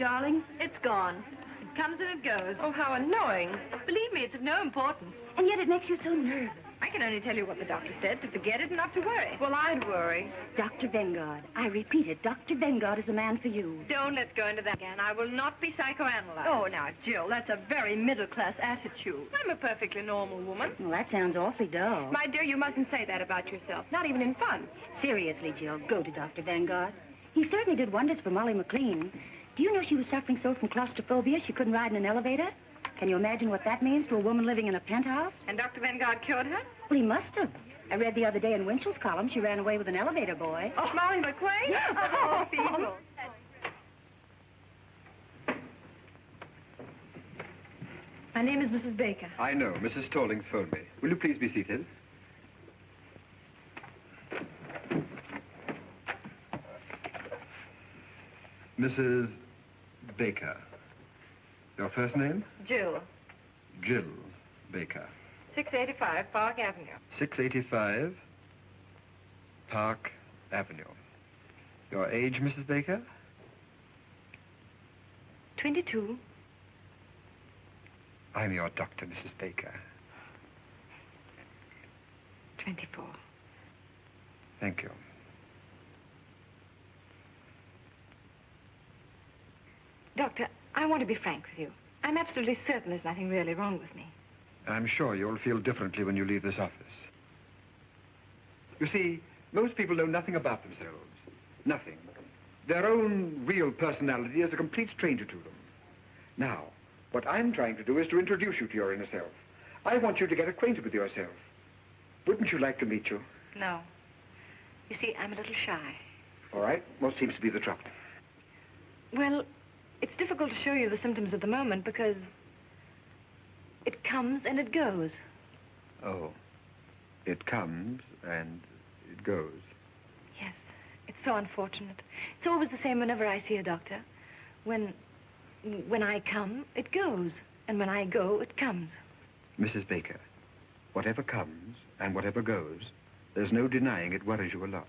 darling? It's gone. It comes and it goes. Oh, how annoying. Believe me, it's of no importance. And yet it makes you so nervous. I can only tell you what the doctor said, to forget it and not to worry. Well, I'd worry. Dr. Vengard. I repeat it. Dr. Vengard is the man for you. Don't let's go into that again. I will not be psychoanalyzed. Oh, now, Jill, that's a very middle-class attitude. I'm a perfectly normal woman. Well, that sounds awfully dull. My dear, you mustn't say that about yourself. Not even in fun. Seriously, Jill, go to Dr. Vengard. He certainly did wonders for Molly McLean. Do you know she was suffering so from claustrophobia she couldn't ride in an elevator? Can you imagine what that means to a woman living in a penthouse? And Dr. Vengard cured her? Well, he must have. I read the other day in Winchell's column she ran away with an elevator boy. Oh, Molly McLean? Oh, people. My name is Mrs. Baker. I know. Mrs. Stallings phoned me. Will you please be seated? Mrs. Baker. Your first name? Jill. Jill Baker. 685 Park Avenue. 685 Park Avenue. Your age, Mrs. Baker? 22. I'm your doctor, Mrs. Baker. 24. Thank you. Doctor, I want to be frank with you. I'm absolutely certain there's nothing really wrong with me. I'm sure you'll feel differently when you leave this office. You see, most people know nothing about themselves. Nothing. Their own real personality is a complete stranger to them. Now, what I'm trying to do is to introduce you to your inner self. I want you to get acquainted with yourself. Wouldn't you like to meet you? No. You see, I'm a little shy. All right. What seems to be the trouble? Well, it's difficult to show you the symptoms at the moment because it comes and it goes. Oh. It comes and it goes. Yes. It's so unfortunate. It's always the same whenever I see a doctor. When I come, it goes. And when I go, it comes. Mrs. Baker, whatever comes and whatever goes, there's no denying it worries you a lot.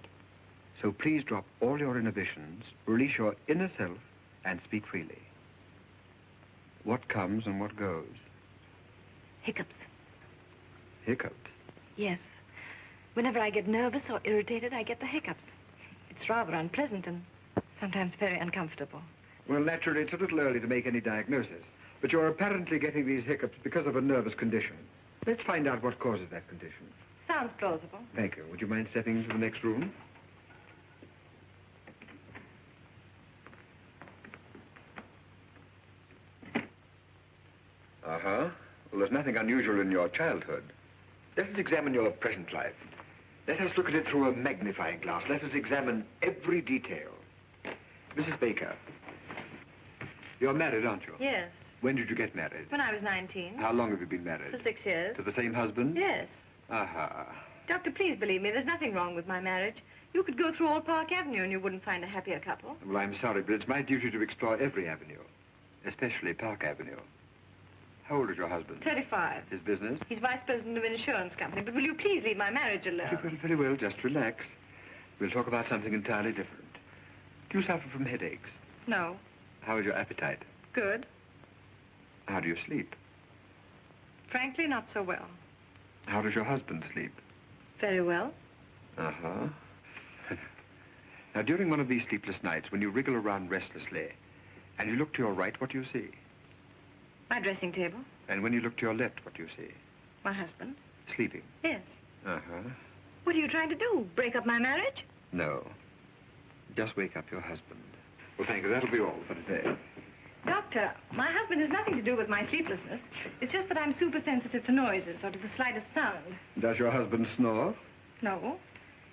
So please drop all your inhibitions, release your inner self, and speak freely. What comes and what goes? Hiccups. Hiccups? Yes. Whenever I get nervous or irritated, I get the hiccups. It's rather unpleasant and sometimes very uncomfortable. Well, naturally, it's a little early to make any diagnosis, but you're apparently getting these hiccups because of a nervous condition. Let's find out what causes that condition. Sounds plausible. Thank you. Would you mind stepping into the next room? Uh-huh. Well, there's nothing unusual in your childhood. Let us examine your present life. Let us look at it through a magnifying glass. Let us examine every detail. Mrs. Baker, you're married, aren't you? Yes. When did you get married? When I was 19. How long have you been married? For 6 years. To the same husband? Yes. Uh-huh. Doctor, please believe me, there's nothing wrong with my marriage. You could go through all Park Avenue and you wouldn't find a happier couple. Well, I'm sorry, but it's my duty to explore every avenue, especially Park Avenue. How old is your husband? 35. His business? He's vice president of an insurance company, but will you please leave my marriage alone? Very well, just relax. We'll talk about something entirely different. Do you suffer from headaches? No. How is your appetite? Good. How do you sleep? Frankly, not so well. How does your husband sleep? Very well. Uh-huh. Now, during one of these sleepless nights, when you wriggle around restlessly, and you look to your right, what do you see? My dressing table. And when you look to your left, what do you see? My husband. Sleeping? Yes. Uh-huh. What are you trying to do? Break up my marriage? No. Just wake up your husband. Well, thank you. That'll be all for today. Doctor, my husband has nothing to do with my sleeplessness. It's just that I'm super sensitive to noises or to the slightest sound. Does your husband snore? No.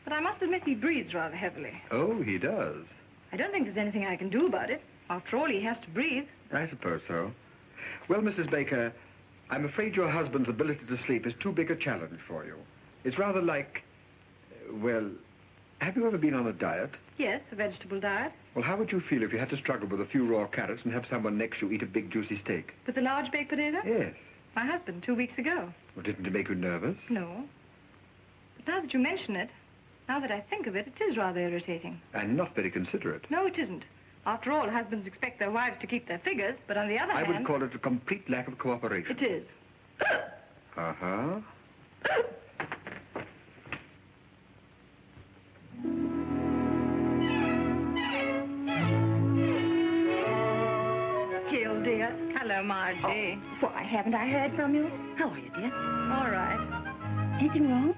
But I must admit he breathes rather heavily. Oh, he does. I don't think there's anything I can do about it. After all, he has to breathe. I suppose so. Well, Mrs. Baker, I'm afraid your husband's ability to sleep is too big a challenge for you. It's rather like, well, have you ever been on a diet? Yes, a vegetable diet. Well, how would you feel if you had to struggle with a few raw carrots and have someone next to you eat a big, juicy steak? With a large baked potato? Yes. My husband, 2 weeks ago. Well, didn't it make you nervous? No. But now that you mention it, now that I think of it, it is rather irritating. And not very considerate. No, it isn't. After all, husbands expect their wives to keep their figures, but on the other hand... I would call it a complete lack of cooperation. It is. Uh-huh. Jill, dear. Hello, Margie. Why, haven't I heard from you? How are you, dear? All right. Anything wrong?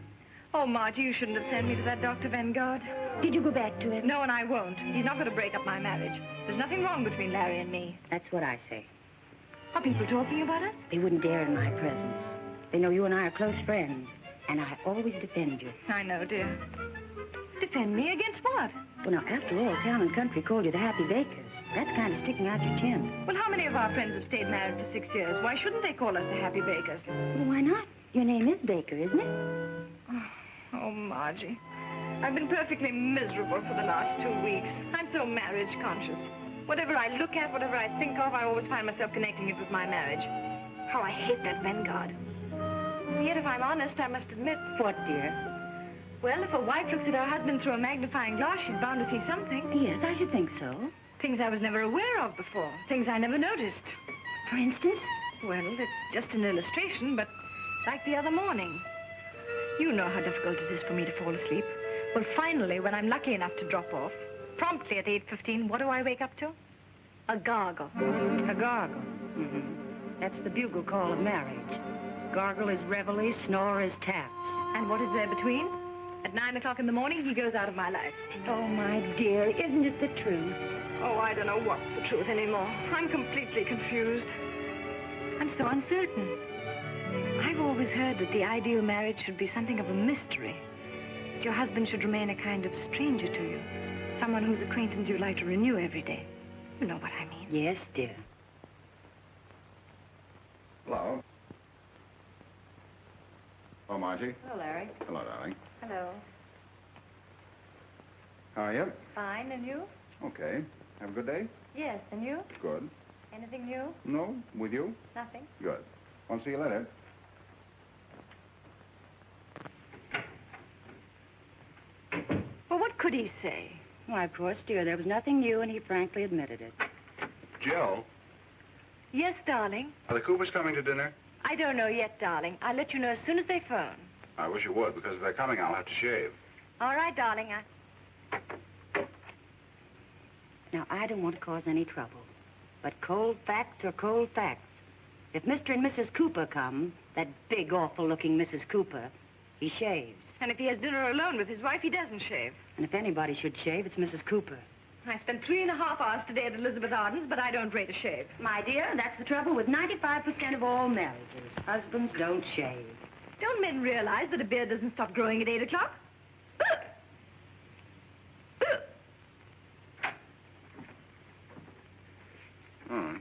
Oh, Margie, you shouldn't have sent me to that Dr. Vanguard. Did you go back to him? No, and I won't. He's not going to break up my marriage. There's nothing wrong between Larry and me. That's what I say. Are people talking about us? They wouldn't dare in my presence. They know you and I are close friends, and I always defend you. I know, dear. Defend me against what? Well, now, after all, Town and Country called you the Happy Bakers. That's kind of sticking out your chin. Well, how many of our friends have stayed married for 6 years? Why shouldn't they call us the Happy Bakers? Well, why not? Your name is Baker, isn't it? Oh, Margie. I've been perfectly miserable for the last 2 weeks. I'm so marriage conscious. Whatever I look at, whatever I think of, I always find myself connecting it with my marriage. How I hate that Vanguard. Yet, if I'm honest, I must admit... What, dear? Well, if a wife looks at her husband through a magnifying glass, she's bound to see something. Yes, I should think so. Things I was never aware of before. Things I never noticed. For instance? Well, it's just an illustration, but like the other morning. You know how difficult it is for me to fall asleep. Well, finally, when I'm lucky enough to drop off, promptly at 8:15, what do I wake up to? A gargle. A gargle. Mm-hmm. That's the bugle call of marriage. Gargle is reveille, snore is taps. And what is there between? At 9 o'clock in the morning, he goes out of my life. Oh, my dear, isn't it the truth? Oh, I don't know what's the truth anymore. I'm completely confused. I'm so uncertain. I've always heard that the ideal marriage should be something of a mystery. That your husband should remain a kind of stranger to you. Someone whose acquaintance you'd like to renew every day. You know what I mean. Yes, dear. Hello. Hello, Margie. Hello, Larry. Hello, darling. Hello. How are you? Fine, and you? Okay. Have a good day? Yes, and you? Good. Anything new? No? With you? Nothing. Good. Want to see you later? Well, what could he say? Why, poor dear, there was nothing new, and he frankly admitted it. Jill, Yes, darling. are the Coopers coming to dinner? I don't know yet, darling. I'll let you know as soon as they phone. I wish you would, because if they're coming, I'll have to shave. All right, darling. Now, I don't want to cause any trouble, but cold facts are cold facts. If Mr. and Mrs. Cooper come, that big, awful-looking Mrs. Cooper, he shaves. And if he has dinner alone with his wife, he doesn't shave. And if anybody should shave, it's Mrs. Cooper. I spent 3.5 hours today at Elizabeth Arden's, but I don't rate a shave. My dear, that's the trouble with 95% of all marriages. Husbands don't shave. Don't men realize that a beard doesn't stop growing at 8 o'clock? Hmm.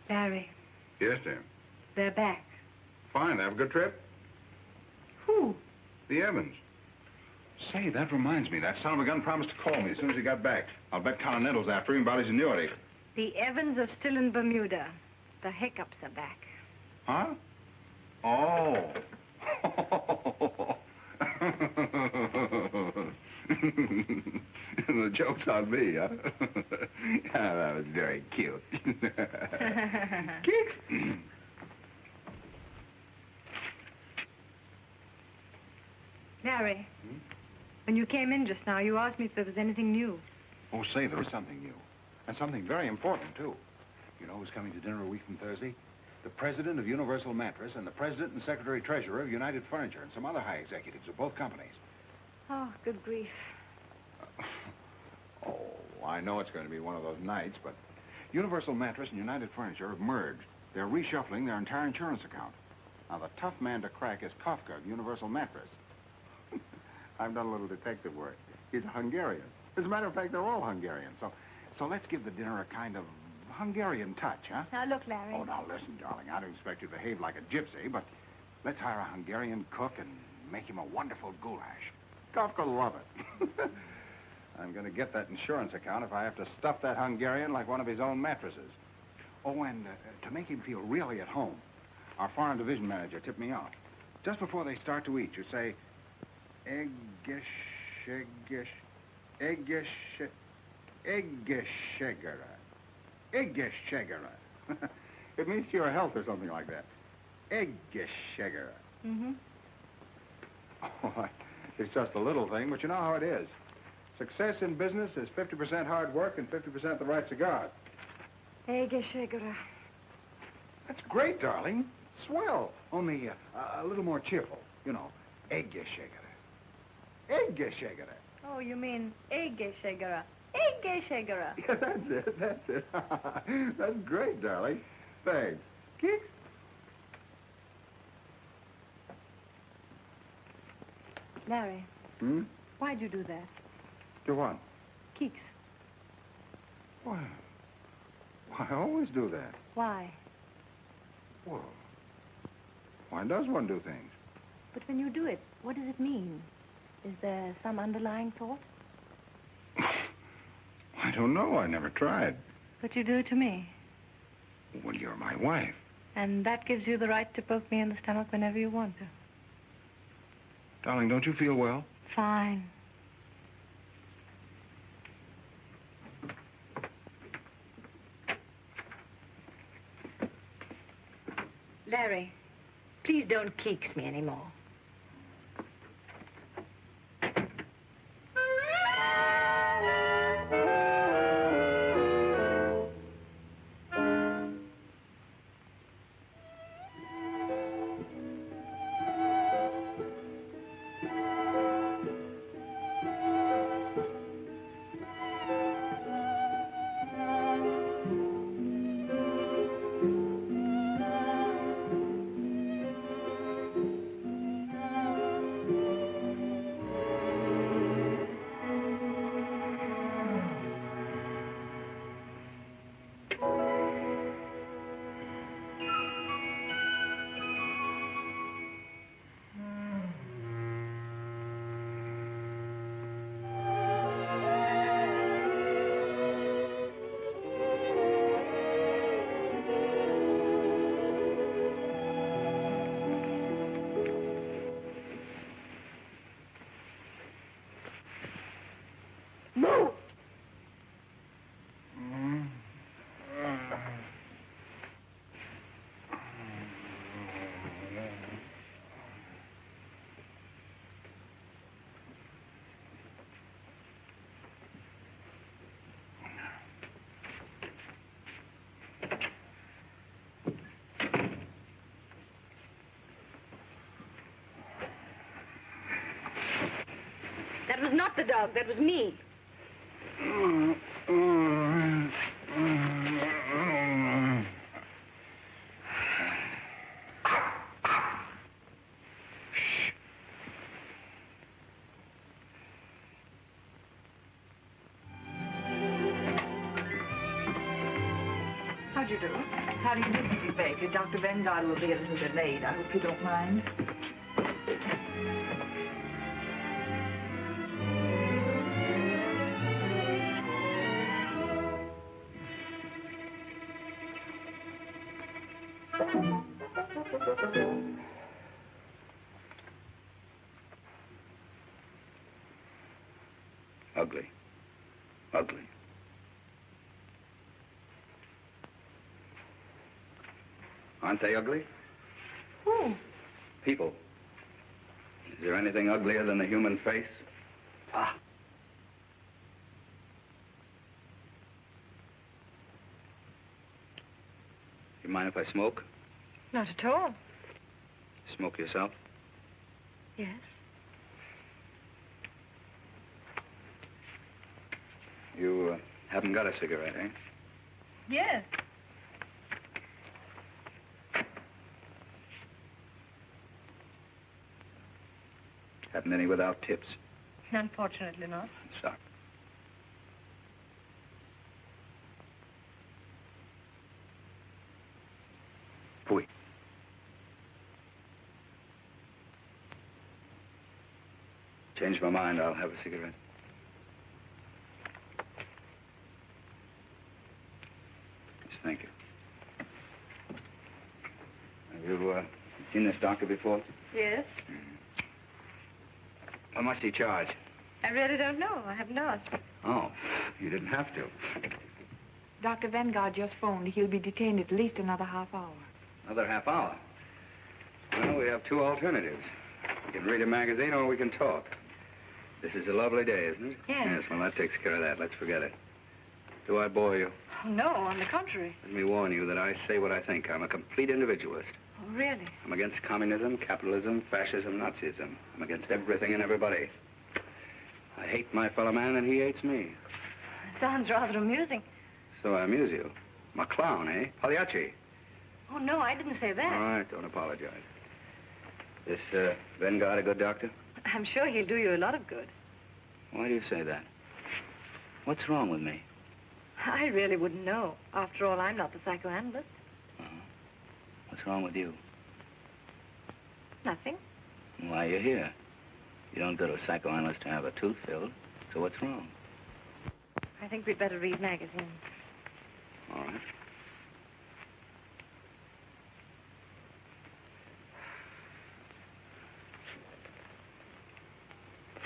Larry, Yes, dear. they're back. Fine. Have a good trip? Who? The Evans. Say, that reminds me. That son of a gun promised to call me as soon as he got back. I'll bet Continental's after him about his annuity. The Evans are still in Bermuda. The hiccups are back. Huh? Oh. The joke's on me, huh? Ah, that was very cute. Kicks. Larry, when you came in just now, you asked me if there was anything new. Oh, say, there is something new. And something very important, too. You know who's coming to dinner a week from Thursday? The president of Universal Mattress and the president and secretary-treasurer of United Furniture and some other high executives of both companies. Oh, good grief. Oh, I know it's going to be one of those nights, but Universal Mattress and United Furniture have merged. They're reshuffling their entire insurance account. Now, the tough man to crack is Kafka of Universal Mattress. I've done a little detective work. He's a Hungarian. As a matter of fact, they're all Hungarian. So let's give the dinner a kind of Hungarian touch, huh? Now, look, Larry. Oh, now, listen, darling. I don't expect you to behave like a gypsy, but let's hire a Hungarian cook and make him a wonderful goulash. Kafka will love it. I'm going to get that insurance account if I have to stuff that Hungarian like one of his own mattresses. Oh, and to make him feel really at home, Our foreign division manager tipped me off. Just before they start to eat, you say, Eggeshegera. It means to your health or something like that. Eggeshegera. Mm-hmm. Oh, it's just a little thing, but you know how it is. Success in business is 50% hard work and 50% the right cigar. Eggeshegera. That's great, darling. Swell. Only a little more cheerful. You know, Eggeshegera. Eggeshegera. Oh, you mean Eggeshegera. Eggeshegera. Yeah, that's it. That's great, darling. Thanks. Kicks? Larry, Hmm? why'd you do that? Do what? Keeks. Why, I always do that. Why? Well, why does one do things? But when you do it, what does it mean? Is there some underlying thought? I don't know. I never tried. But you do it to me. Well, you're my wife. And that gives you the right to poke me in the stomach whenever you want to. Darling, don't you feel well? Fine. Larry, please don't keeks me anymore. That was not the dog. That was me. How'd you do? How do you do, Mrs. Baker? Dr. Vanguard will be a little delayed. I hope you don't mind. Ugly. Ugly. Aren't they ugly? Who? People. Is there anything uglier than the human face? Ah. You mind if I smoke? Not at all. Smoke yourself? Yes. You haven't got a cigarette, eh? Yes. Haven't any without tips? Unfortunately not. Sorry. Pui. Change my mind, I'll have a cigarette. Yes, thank you. You seen this doctor before? Yes? How much do you charge? I really don't know. I haven't asked. Oh, you didn't have to. Dr. Vanguard just phoned. He'll be detained at least another half hour. Another half hour? Well, we have two alternatives. We can read a magazine or we can talk. This is a lovely day, isn't it? Yes. Yes, well, that takes care of that. Let's forget it. Do I bore you? Oh, no, on the contrary. Let me warn you that I say what I think. I'm a complete individualist. Oh, really? I'm against communism, capitalism, fascism, Nazism. I'm against everything and everybody. I hate my fellow man and he hates me. Sounds rather amusing. So I amuse you. I'm a clown, eh? Pagliacci. Oh, no, I didn't say that. All right, don't apologize. This, Vanguard a good doctor? I'm sure he'll do you a lot of good. Why do you say that? What's wrong with me? I really wouldn't know. After all, I'm not the psychoanalyst. What's wrong with you? Nothing. Why are you here? You don't go to a psychoanalyst to have a tooth filled. So what's wrong? I think we'd better read magazines. All right.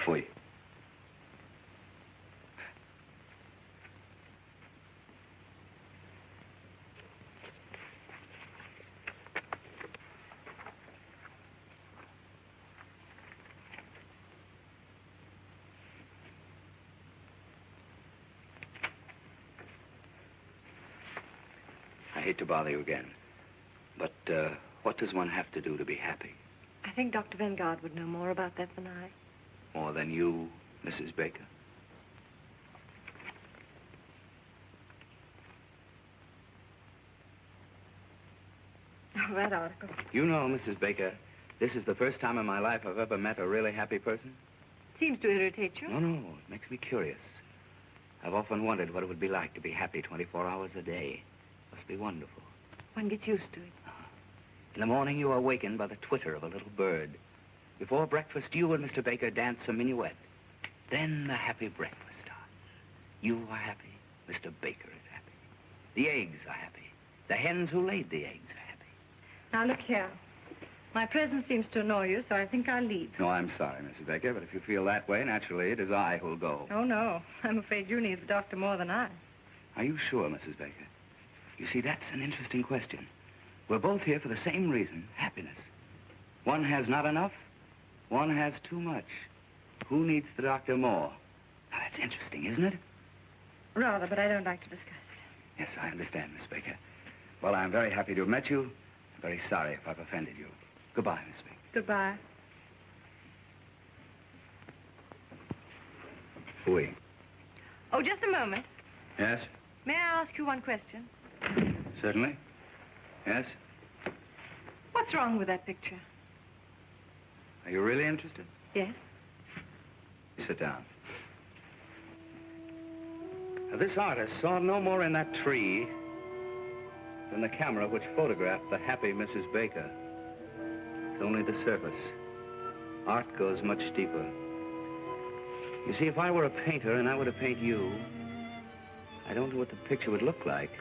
Fui. I hate to bother you again, but what does one have to do to be happy? I think Dr. Vanguard would know more about that than I. More than you, Mrs. Baker? Oh, that article. You know, Mrs. Baker, this is the first time in my life I've ever met a really happy person. Seems to irritate you. No, it makes me curious. I've often wondered what it would be like to be happy 24 hours a day. Must be wonderful. One gets used to it. In the morning, you are awakened by the twitter of a little bird. Before breakfast, you and Mr. Baker dance a minuet. Then the happy breakfast starts. You are happy. Mr. Baker is happy. The eggs are happy. The hens who laid the eggs are happy. Now, look here. My presence seems to annoy you, so I think I'll leave. No, I'm sorry, Mrs. Baker, but if you feel that way, naturally, it is I who'll go. Oh, no. I'm afraid you need the doctor more than I. Are you sure, Mrs. Baker? You see, that's an interesting question. We're both here for the same reason, happiness. One has not enough, one has too much. Who needs the doctor more? Now, that's interesting, isn't it? Rather, but I don't like to discuss it. Yes, I understand, Miss Baker. Well, I'm very happy to have met you. I'm very sorry if I've offended you. Goodbye, Miss Baker. Goodbye. Fui. Oh, just a moment. Yes? May I ask you one question? Certainly. Yes? What's wrong with that picture? Are you really interested? Yes. Sit down. Now, this artist saw no more in that tree than the camera which photographed the happy Mrs. Baker. It's only the surface. Art goes much deeper. You see, if I were a painter and I were to paint you, I don't know what the picture would look like.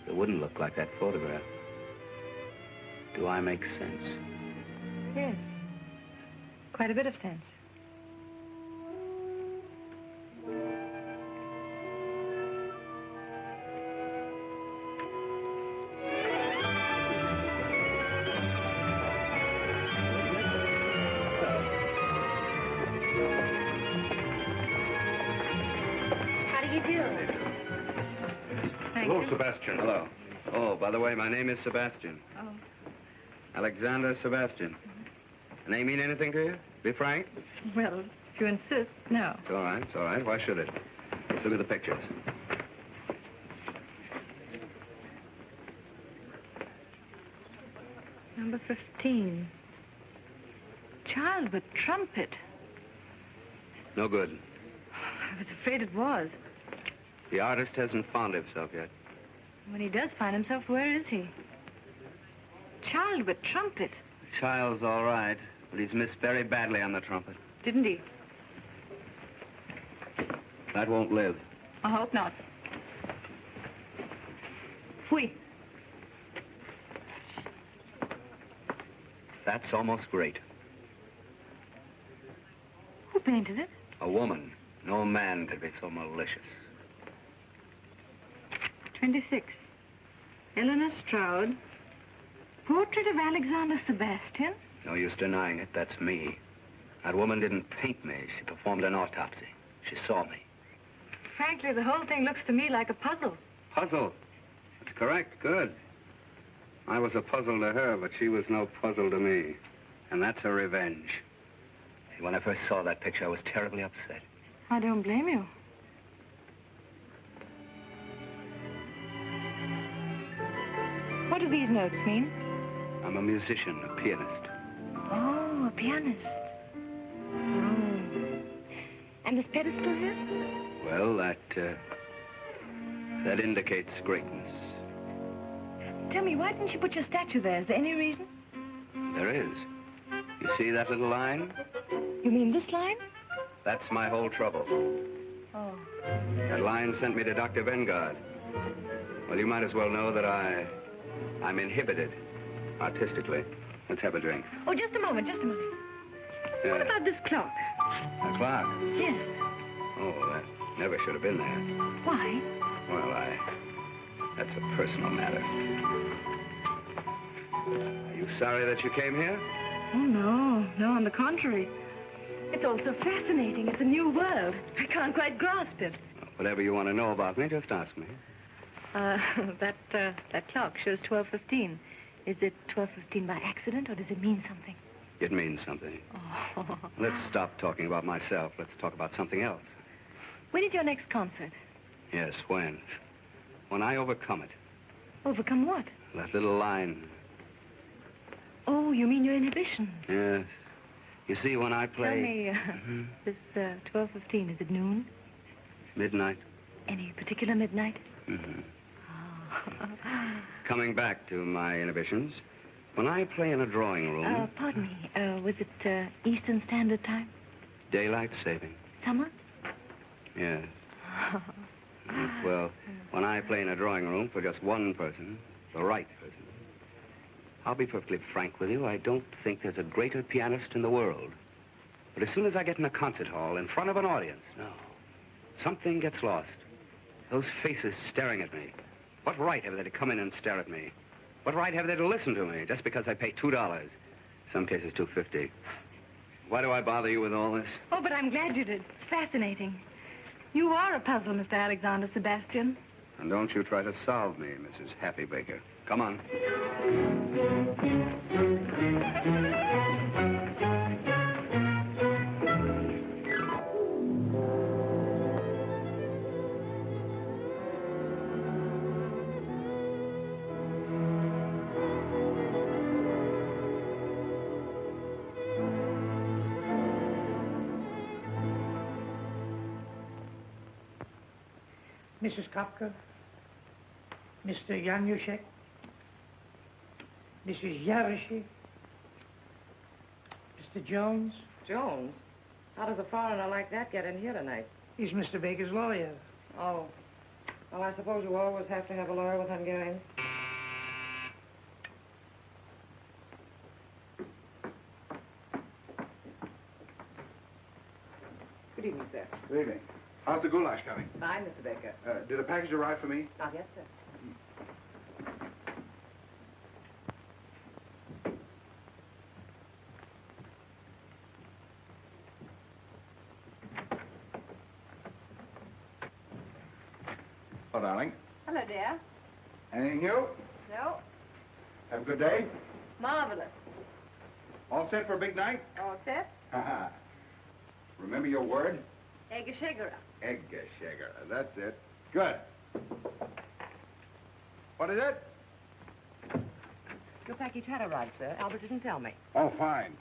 It wouldn't look like that photograph. Do I make sense? Yes. Quite a bit of sense. How do you do? Thank Hello, you. Sebastian. Hello. Oh, by the way, my name is Sebastian. Oh. Alexander Sebastian. The name mean anything to you? Be frank? Well, if you insist, no. It's all right, it's all right. Why should it? Let's look at the pictures. Number 15. Child with trumpet. No good. I was afraid it was. The artist hasn't found himself yet. When he does find himself, where is he? Child with trumpet. The child's all right, but he's missed very badly on the trumpet. Didn't he? That won't live. I hope not. Fui. That's almost great. Who painted it? A woman. No man could be so malicious. 26. Eleanor Stroud. Portrait of Alexander Sebastian. No use denying it. That's me. That woman didn't paint me. She performed an autopsy. She saw me. Frankly, the whole thing looks to me like a puzzle. Puzzle. That's correct. Good. I was a puzzle to her, but she was no puzzle to me. And that's a revenge. See, when I first saw that picture, I was terribly upset. I don't blame you. What do these notes mean? I'm a musician, a pianist. Oh, a pianist. Oh. And this pedestal here? Well, that indicates greatness. Tell me, why didn't you put your statue there? Is there any reason? There is. You see that little line? You mean this line? That's my whole trouble. Oh. That line sent me to Dr. Vanguard. Well, you might as well know that I'm inhibited artistically. Let's have a drink. Oh, just a moment, just a moment. Yeah. What about this clock? A clock? Yes. Oh, that never should have been there. Why? Well, that's a personal matter. Are you sorry that you came here? Oh, no. No, on the contrary. It's all so fascinating. It's a new world. I can't quite grasp it. Whatever you want to know about me, just ask me. That clock shows 12:15. Is it 12:15 by accident, or does it mean something? It means something. Oh. Let's stop talking about myself. Let's talk about something else. When is your next concert? Yes, when? When I overcome it. Overcome what? That little line. Oh, you mean your inhibition? Yes. You see, when I play... Tell me, this 12:15, is it noon? Midnight. Any particular midnight? Mm-hmm. Oh. Coming back to my inhibitions, when I play in a drawing room... Pardon me, was it Eastern Standard Time? Daylight saving. Summer? Yes. Well, when I play in a drawing room for just one person, the right person, I'll be perfectly frank with you, I don't think there's a greater pianist in the world. But as soon as I get in a concert hall in front of an audience, no, something gets lost. Those faces staring at me. What right have they to come in and stare at me? What right have they to listen to me just because I pay $2? Some cases $2.50. Why do I bother you with all this? Oh, but I'm glad you did. It's fascinating. You are a puzzle, Mr. Alexander Sebastian. And don't you try to solve me, Mrs. Happy Baker. Come on. Mrs. Kopka, Mr. Januszek, Mrs. Yaroshi, Mr. Jones. Jones? How does a foreigner like that get in here tonight? He's Mr. Baker's lawyer. Oh. Well, I suppose you always have to have a lawyer with Hungarians. Good evening, sir. Good evening. How's the goulash coming? Fine, Mr. Baker. Did the package arrive for me? Not yet, sir. Oh, darling. Hello, dear. Anything new? No. Have a good day? Marvelous. All set for a big night? All set? Ha-ha. Remember your word? Eggeschegera. Eggeschegger. That's it. Good. What is it? Your package had arrived, sir. Albert didn't tell me. Oh, fine.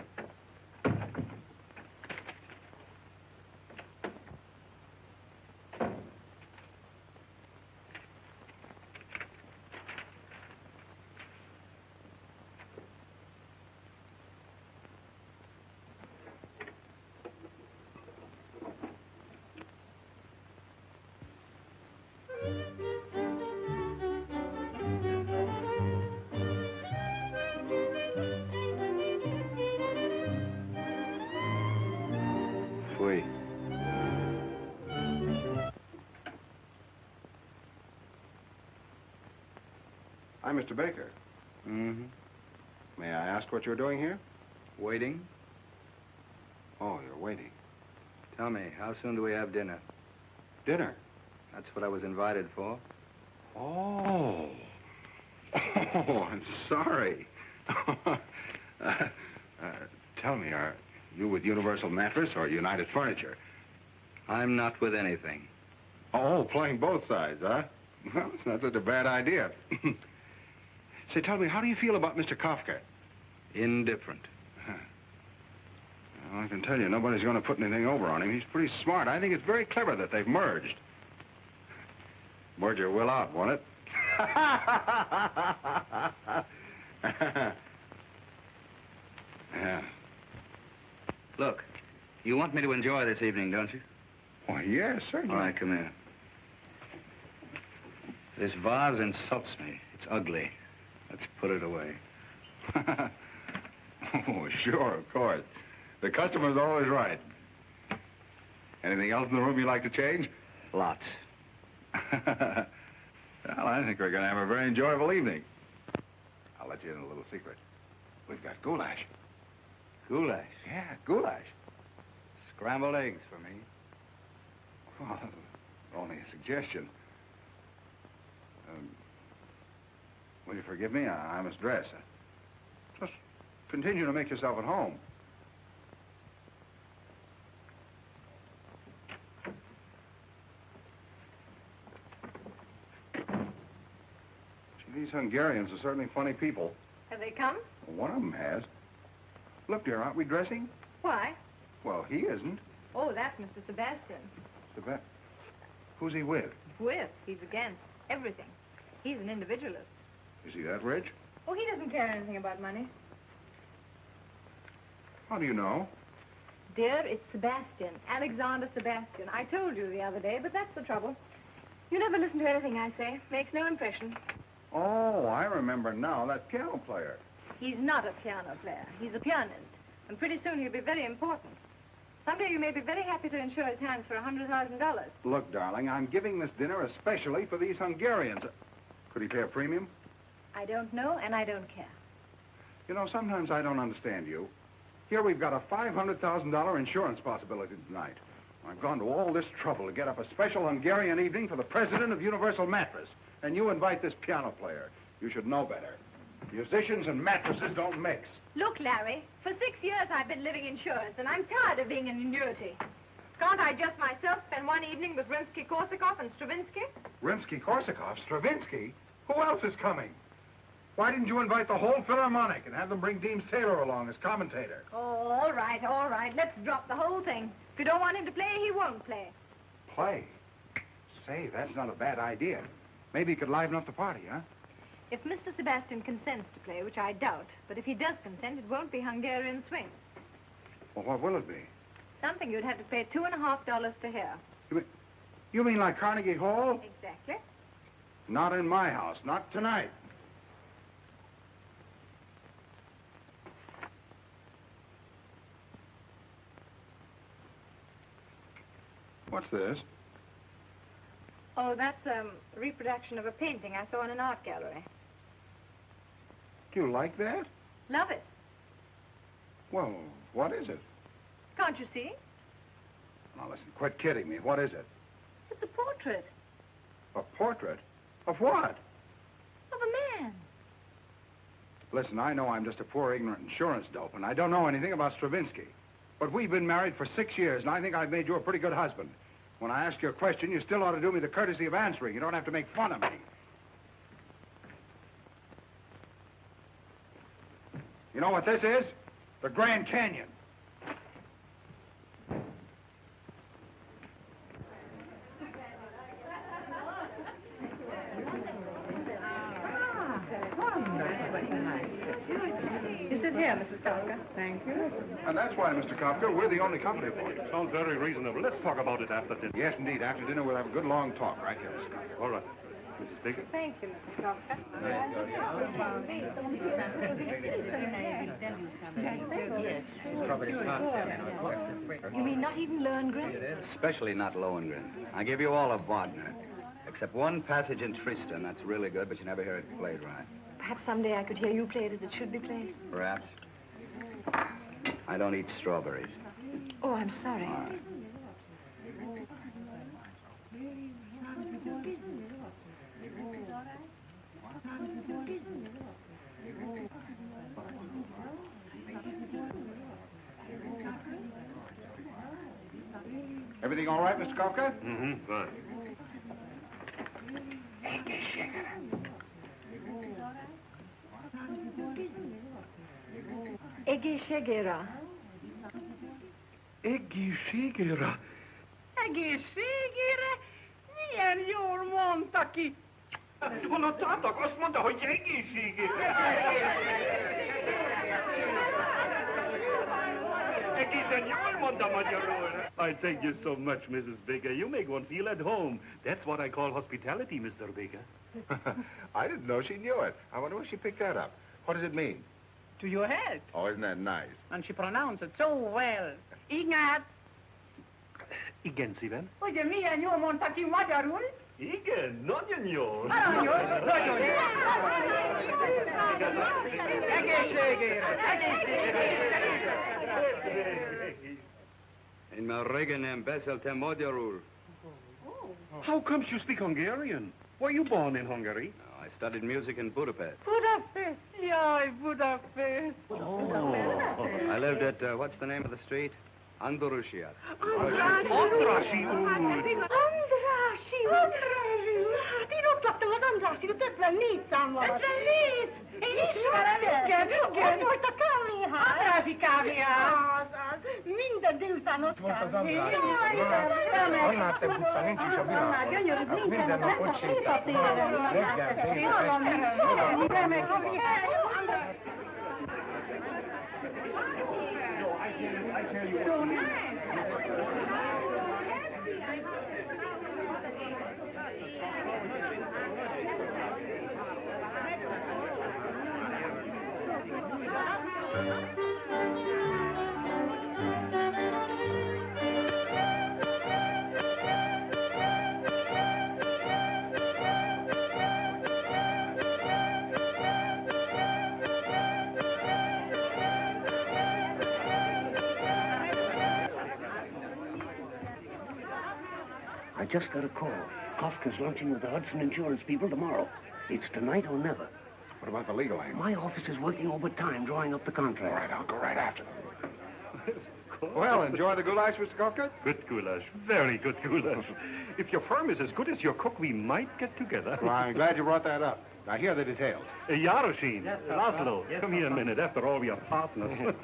I'm Mr. Baker. Mm-hmm. May I ask what you're doing here? Waiting? Oh, you're waiting. Tell me, how soon do we have dinner? Dinner? That's what I was invited for. Oh. Oh, I'm sorry. Tell me, are you with Universal Mattress or United Furniture? I'm not with anything. Oh, playing both sides, huh? Well, it's not such a bad idea. Say, tell me, how do you feel about Mr. Kafka? Indifferent. Well, I can tell you, nobody's going to put anything over on him. He's pretty smart. I think it's very clever that they've merged. Merger will out, won't it? Yeah. Look, you want me to enjoy this evening, don't you? Why, yes, certainly. All right, come here. This vase insults me. It's ugly. Let's put it away. Oh, sure, of course. The customer's always right. Anything else in the room you'd like to change? Lots. Well, I think we're going to have a very enjoyable evening. I'll let you in a little secret. We've got goulash. Goulash. Yeah, goulash. Scrambled eggs for me. Well, only a suggestion. Will you forgive me? I must dress. Just continue to make yourself at home. These Hungarians are certainly funny people. Have they come? Well, one of them has. Look, dear, aren't we dressing? Why? Well, he isn't. Oh, that's Mr. Sebastian. Who's he with? With. He's against everything. He's an individualist. Is he that rich? Oh, he doesn't care anything about money. How do you know? Dear, it's Sebastian. Alexander Sebastian. I told you the other day, but that's the trouble. You never listen to anything I say. Makes no impression. Oh, I remember now. That piano player. He's not a piano player. He's a pianist. And pretty soon he'll be very important. Someday you may be very happy to insure his hands for $100,000. Look, darling, I'm giving this dinner especially for these Hungarians. Could he pay a premium? I don't know, and I don't care. You know, sometimes I don't understand you. Here we've got a $500,000 insurance possibility tonight. I've gone to all this trouble to get up a special Hungarian evening for the president of Universal Mattress. And you invite this piano player. You should know better. Musicians and mattresses don't mix. Look, Larry, for 6 years I've been living insurance, and I'm tired of being an annuity. Can't I just myself spend one evening with Rimsky-Korsakov and Stravinsky? Rimsky-Korsakov? Stravinsky? Who else is coming? Why didn't you invite the whole Philharmonic and have them bring Deems Taylor along as commentator? Oh, all right, all right. Let's drop the whole thing. If you don't want him to play, he won't play. Play? Say, that's not a bad idea. Maybe he could liven up the party, huh? If Mr. Sebastian consents to play, which I doubt, but if he does consent, it won't be Hungarian swing. Well, what will it be? Something you'd have to pay $2.50 to hear. You mean like Carnegie Hall? Exactly. Not in my house. Not tonight. What's this? Oh, that's a reproduction of a painting I saw in an art gallery. Do you like that? Love it. Well, what is it? Can't you see? Now, listen, quit kidding me. What is it? It's a portrait A portrait? Of what? of a man. Listen, I know I'm just a poor, ignorant insurance dope, and I don't know anything about Stravinsky. But we've been married for 6 years, and I think I've made you a pretty good husband. When I ask you a question, you still ought to do me the courtesy of answering. You don't have to make fun of me. You know what this is? The Grand Canyon. You sit here, Mrs. Kafka. Thank you. And that's why, Mr. Kafka, we're the only company for you. Sounds very reasonable. Let's talk about it after dinner. Yes, indeed. After dinner, we'll have a good long talk, right here, Mr. Kafka. All right. Mrs. Baker? Thank you, Mrs. Kafka. Yes. You mean not even Lohengrin? Especially not Lohengrin. I give you all of Wagner. Except one passage in Tristan. That's really good, but you never hear it played right. Perhaps someday I could hear you play it as it should be played. Perhaps. I don't eat strawberries. Oh, I'm sorry. All right. Everything all right, Mr. Kafka? Mm-hmm, fine. Egészségére. Egészségére. Egészségére? Milyen jól mondta ki. Hallottátok? Azt mondta, hogy egészségére. Egészen jól mondta magyarul. I thank you so much, Mrs. Baker. You make one feel at home. That's what I call hospitality, Mr. Baker. I didn't know she knew it. I wonder where she picked that up. What does it mean? To your health. Oh, isn't that nice? And she pronounced it so well. Igen. Igen, szívem. Ugye milyen jól mondta ki magyarul? Igen, nagyon jól. Nagyon jól. Nagyon jól. Egészségére. Én már régen nem beszéltem magyarul. How comes you speak Hungarian? Were you born in Hungary? No, I studied music in Budapest. Budapest. Jaj, Budapest. Oh. I lived at, what's the name of the street? Andorussia. Andrássy úr. Andrássy úr. Hát én ott laktam az Andrássy úr, 54 számmal. 54? Én ismerem. Igen. Ott volt a kávéház. Andrássy kávéház. Minden délután ott volt az Andrássy. Annál szebb utca nincs is a világon. Gyönyörű, Minden nap ott sétál. Reggel, I just got a call. Kafka's lunching with the Hudson Insurance people tomorrow. It's tonight or never. What about the legal aid? My office is working overtime drawing up the contract. All right, I'll go right after them. Well, enjoy the goulash, Mr. Kafka? Good goulash. Very good goulash. If your firm is as good as your cook, we might get together. Well, I'm glad you brought that up. Now, here are the details. Yaroshin, Laszlo, come here a minute. After all, we are partners.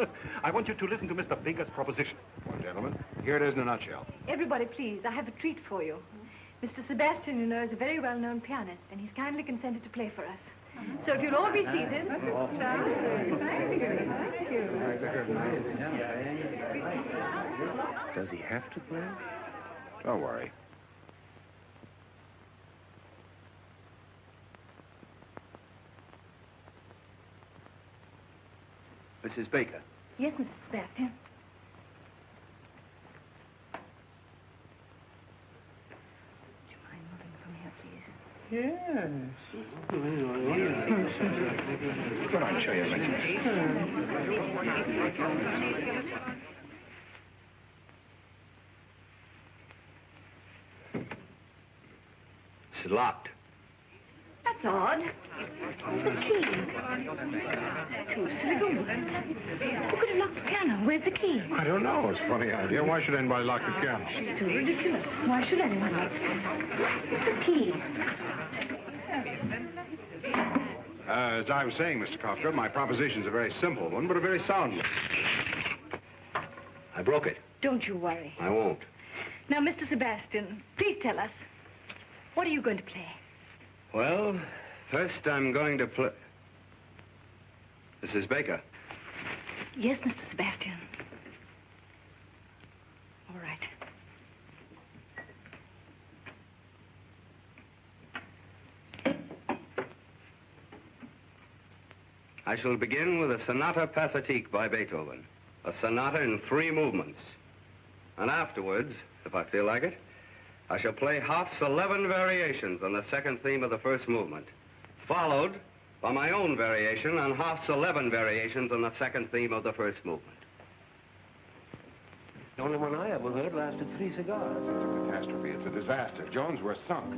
I want you to listen to Mr. Baker's proposition. Well, gentlemen, here it is in a nutshell. Everybody, please, I have a treat for you. Mr. Sebastian, you know, is a very well-known pianist, and he's kindly consented to play for us. So if you'll all be seated. Does he have to play? Don't worry. Mrs. Baker. Yes, Mr. Sebastian. Would you mind moving from here, please? Yes. Come on, show you a message. It's locked. That's odd. The key. Two silly words. Who could have locked the piano? Where's the key? I don't know. It's a funny idea. Why should anybody lock the piano? It's too ridiculous. Why should anyone lock the piano? The key. As I was saying, Mr. Kafka, my proposition's a very simple one, but a very sound one. I broke it. Don't you worry. I won't. Now, Mr. Sebastian, please tell us. What are you going to play? Well, first I'm going to play... Mrs. Baker. Yes, Mr. Sebastian. All right. I shall begin with a Sonata Pathetique by Beethoven. A sonata in 3 movements. And afterwards, if I feel like it, I shall play Hoff's 11 variations on the second theme of the first movement, followed by my own variation on Hoff's 11 variations on the second theme of the first movement. The only one I ever heard lasted 3 cigars. It's a catastrophe. It's a disaster. Jones, we're sunk.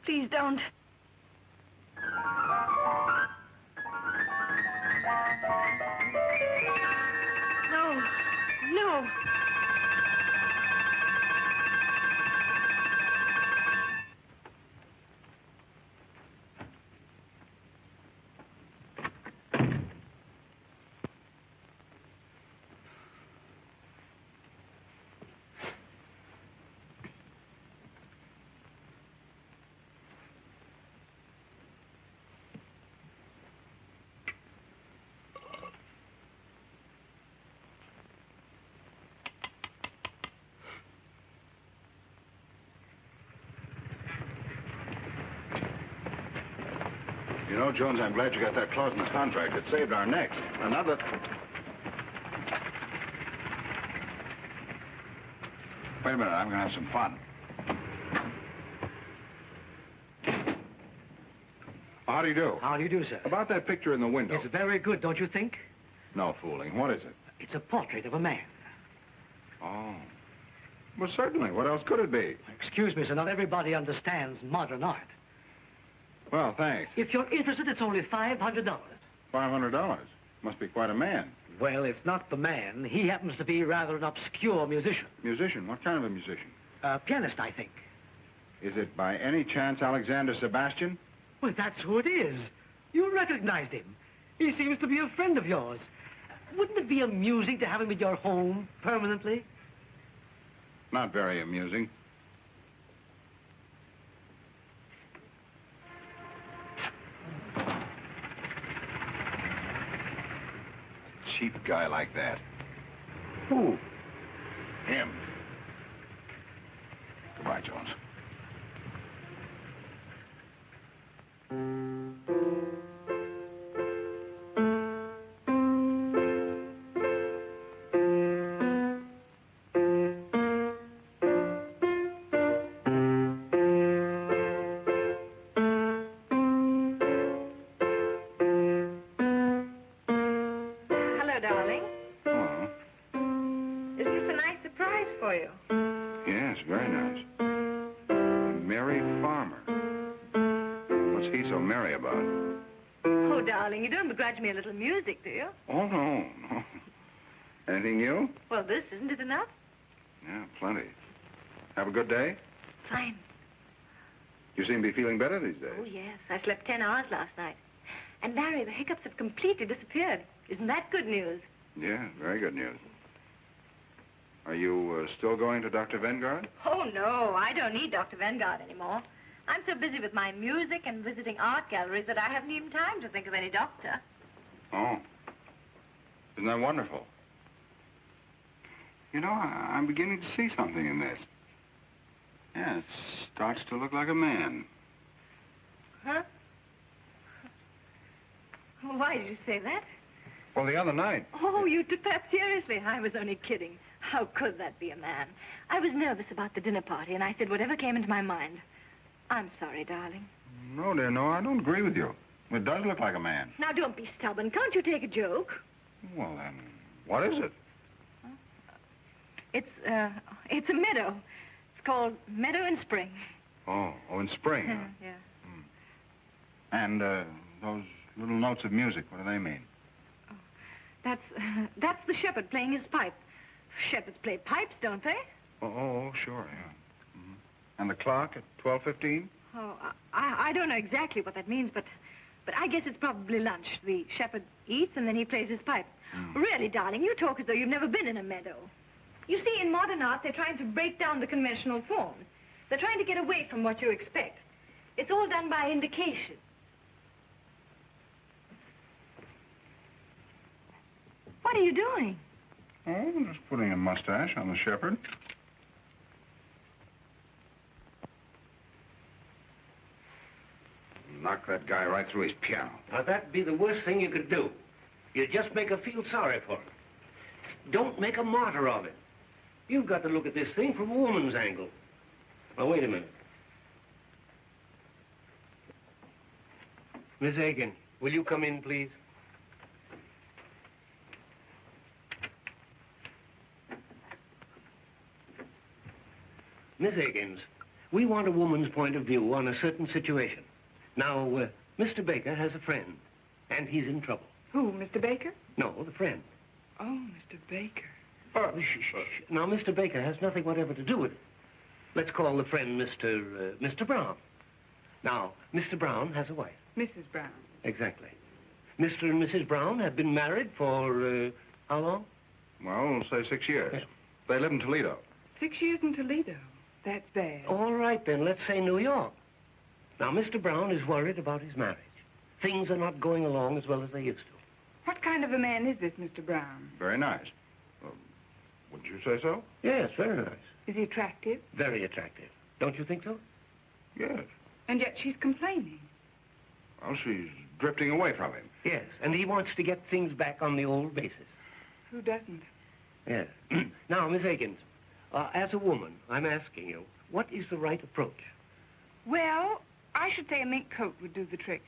Please don't. No. No. You know, Jones, I'm glad you got that clause in the contract. It saved our necks. Another... Wait a minute, I'm going to have some fun. How do you do? How do you do, sir? About that picture in the window. It's very good, don't you think? No fooling. What is it? It's a portrait of a man. Oh. Well, certainly. What else could it be? Excuse me, sir, not everybody understands modern art. Well, thanks. If you're interested, it's only $500. $500? Must be quite a man. Well, it's not the man. He happens to be rather an obscure musician. Musician? What kind of a musician? Pianist, I think. Is it by any chance Alexander Sebastian? Well, that's who it is. You recognized him. He seems to be a friend of yours. Wouldn't it be amusing to have him at your home permanently? Not very amusing. Cheap guy like that. Who? Him. Goodbye, Jones. Begrudge me a little music, do you? Oh, no. Anything new? Well, this, isn't it enough? Yeah, plenty. Have a good day? Fine. You seem to be feeling better these days. Oh, yes. I slept 10 hours last night. And, Larry, the hiccups have completely disappeared. Isn't that good news? Yeah, very good news. Are you still going to Dr. Vanguard? Oh, no. I don't need Dr. Vanguard anymore. I'm so busy with my music and visiting art galleries that I haven't even time to think of any doctor. Oh. Isn't that wonderful? You know, I'm beginning to see something in this. Yeah, it starts to look like a man. Huh? Why did you say that? Well, the other night. Oh, you took that seriously. I was only kidding. How could that be a man? I was nervous about the dinner party, and I said whatever came into my mind. I'm sorry, darling. No, dear, no, I don't agree with you. It does look like a man. Now, don't be stubborn. Can't you take a joke? Well, then, what is it? It's a meadow. It's called Meadow in Spring. Oh, in spring. Huh? Yeah. And those little notes of music, what do they mean? Oh, that's the shepherd playing his pipe. Shepherds play pipes, don't they? Oh, sure, yeah. Mm-hmm. And the clock at 12:15? Oh, I don't know exactly what that means, but I guess it's probably lunch. The shepherd eats and then he plays his pipe. Really, darling, you talk as though you've never been in a meadow. You see, in modern art, they're trying to break down the conventional forms. They're trying to get away from what you expect. It's all done by indication. What are you doing? Oh, I'm just putting a mustache on the shepherd. Knock that guy right through his piano. Now, that'd be the worst thing you could do. You'd just make her feel sorry for him. Don't make a martyr of it. You've got to look at this thing from a woman's angle. Now, wait a minute. Miss Aiken, will you come in, please? Miss Higgins, we want a woman's point of view on a certain situation. Now, Mr. Baker has a friend, and he's in trouble. Who, Mr. Baker? No, the friend. Oh, Mr. Baker. Shh. Now, Mr. Baker has nothing whatever to do with it. Let's call the friend Mr. Brown. Now, Mr. Brown has a wife. Mrs. Brown. Exactly. Mr. and Mrs. Brown have been married for, how long? Well, say 6 years. Yeah. They live in Toledo. 6 years in Toledo. That's bad. All right, then, let's say New York. Now, Mr. Brown is worried about his marriage. Things are not going along as well as they used to. What kind of a man is this, Mr. Brown? Very nice. Wouldn't you say so? Yes, very nice. Is he attractive? Very attractive. Don't you think so? Yes. And yet she's complaining. Well, she's drifting away from him. Yes, and he wants to get things back on the old basis. Who doesn't? Yes. Now, Miss Higgins, as a woman, I'm asking you, what is the right approach? Well, I should say a mink coat would do the trick.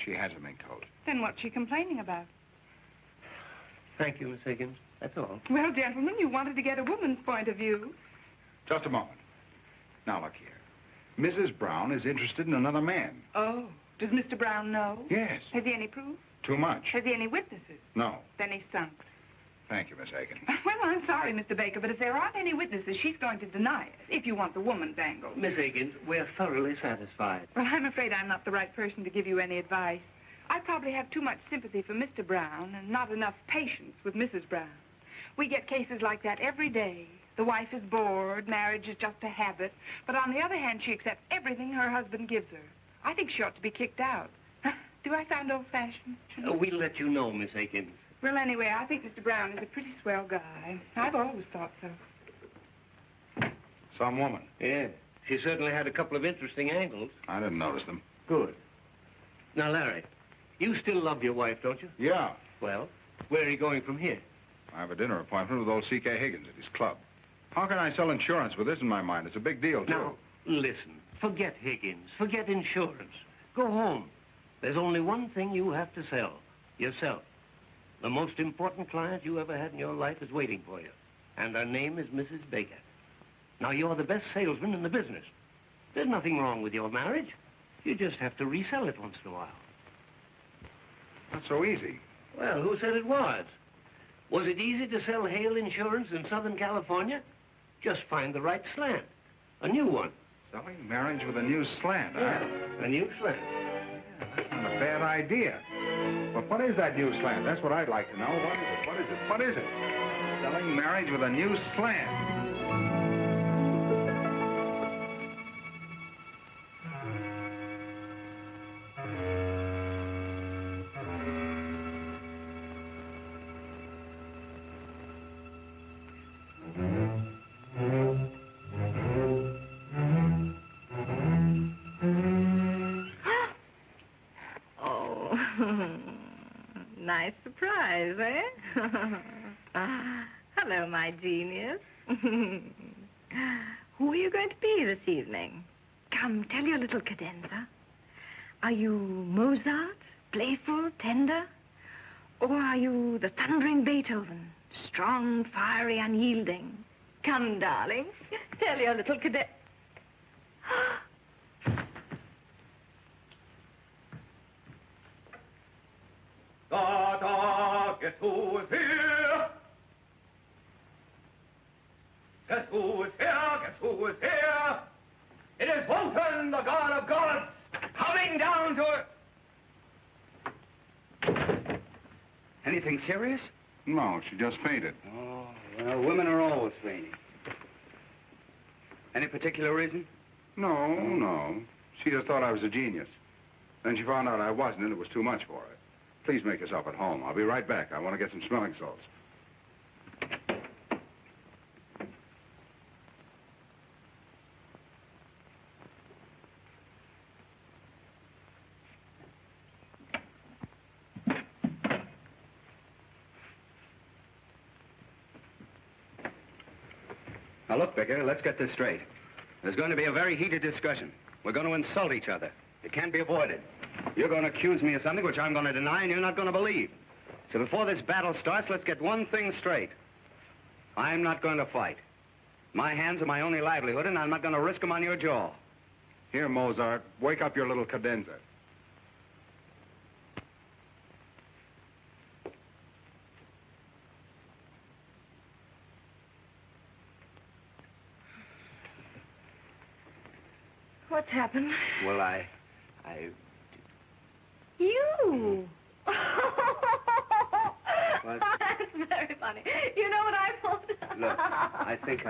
She has a mink coat. Then what's she complaining about? Thank you, Miss Higgins. That's all. Well, gentlemen, you wanted to get a woman's point of view. Just a moment. Now, look here. Mrs. Brown is interested in another man. Oh. Does Mr. Brown know? Yes. Has he any proof? Too much. Has he any witnesses? No. Then he's sunk. Thank you, Miss Aiken. Well, I'm sorry, Mr. Baker, but if there aren't any witnesses, she's going to deny it, if you want the woman's angle. Miss Higgins, we're thoroughly satisfied. Well, I'm afraid I'm not the right person to give you any advice. I probably have too much sympathy for Mr. Brown and not enough patience with Mrs. Brown. We get cases like that every day. The wife is bored, marriage is just a habit, but on the other hand, she accepts everything her husband gives her. I think she ought to be kicked out. Do I sound old-fashioned? We'll let you know, Miss Higgins. Well, anyway, I think Mr. Brown is a pretty swell guy. I've always thought so. Some woman. Yeah. She certainly had a couple of interesting angles. I didn't notice them. Good. Now, Larry, you still love your wife, don't you? Yeah. Well, where are you going from here? I have a dinner appointment with old C.K. Higgins at his club. How can I sell insurance with this in my mind? It's a big deal, too. Now, listen. Forget Higgins. Forget insurance. Go home. There's only one thing you have to sell. Yourself. The most important client you ever had in your life is waiting for you. And her name is Mrs. Baker. Now, you're the best salesman in the business. There's nothing wrong with your marriage. You just have to resell it once in a while. Not so easy. Well, who said it was? Was it easy to sell hail insurance in Southern California? Just find the right slant. A new one. Selling marriage with a new slant, huh? A new slant. Yeah, that's not a bad idea. But what is that new slant? That's what I'd like to know. What is it? What is it? What is it? Selling marriage with a new slant. nice surprise, eh? Hello, my genius. Who are you going to be this evening? Come, tell your little cadenza. Are you Mozart, playful, tender? Or are you the thundering Beethoven, strong, fiery, unyielding? Come, darling, tell your little cadet. Da, guess who is here? Guess who is here? Guess who is here? It is Wotan, the god of gods, coming down to... Anything serious? No, she just fainted. Oh, well, women are always fainting. Any particular reason? No. She just thought I was a genius. Then she found out I wasn't, and it was too much for her. Please make yourself at home. I'll be right back. I want to get some smelling salts. Now, look, Vicar, let's get this straight. There's going to be a very heated discussion. We're going to insult each other. It can't be avoided. You're going to accuse me of something which I'm going to deny and you're not going to believe. So before this battle starts, let's get one thing straight. I'm not going to fight. My hands are my only livelihood, and I'm not going to risk them on your jaw. Here, Mozart, wake up your little cadenza. What's happened? Well, You! What? That's very funny. You know what I pulled? Look, I think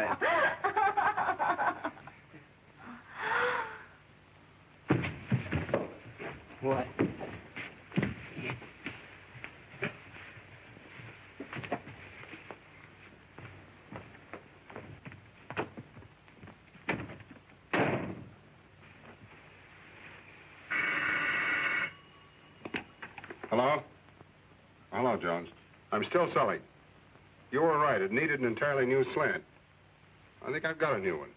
What? Hello? Hello, Jones. I'm still selling. You were right. It needed an entirely new slant. I think I've got a new one.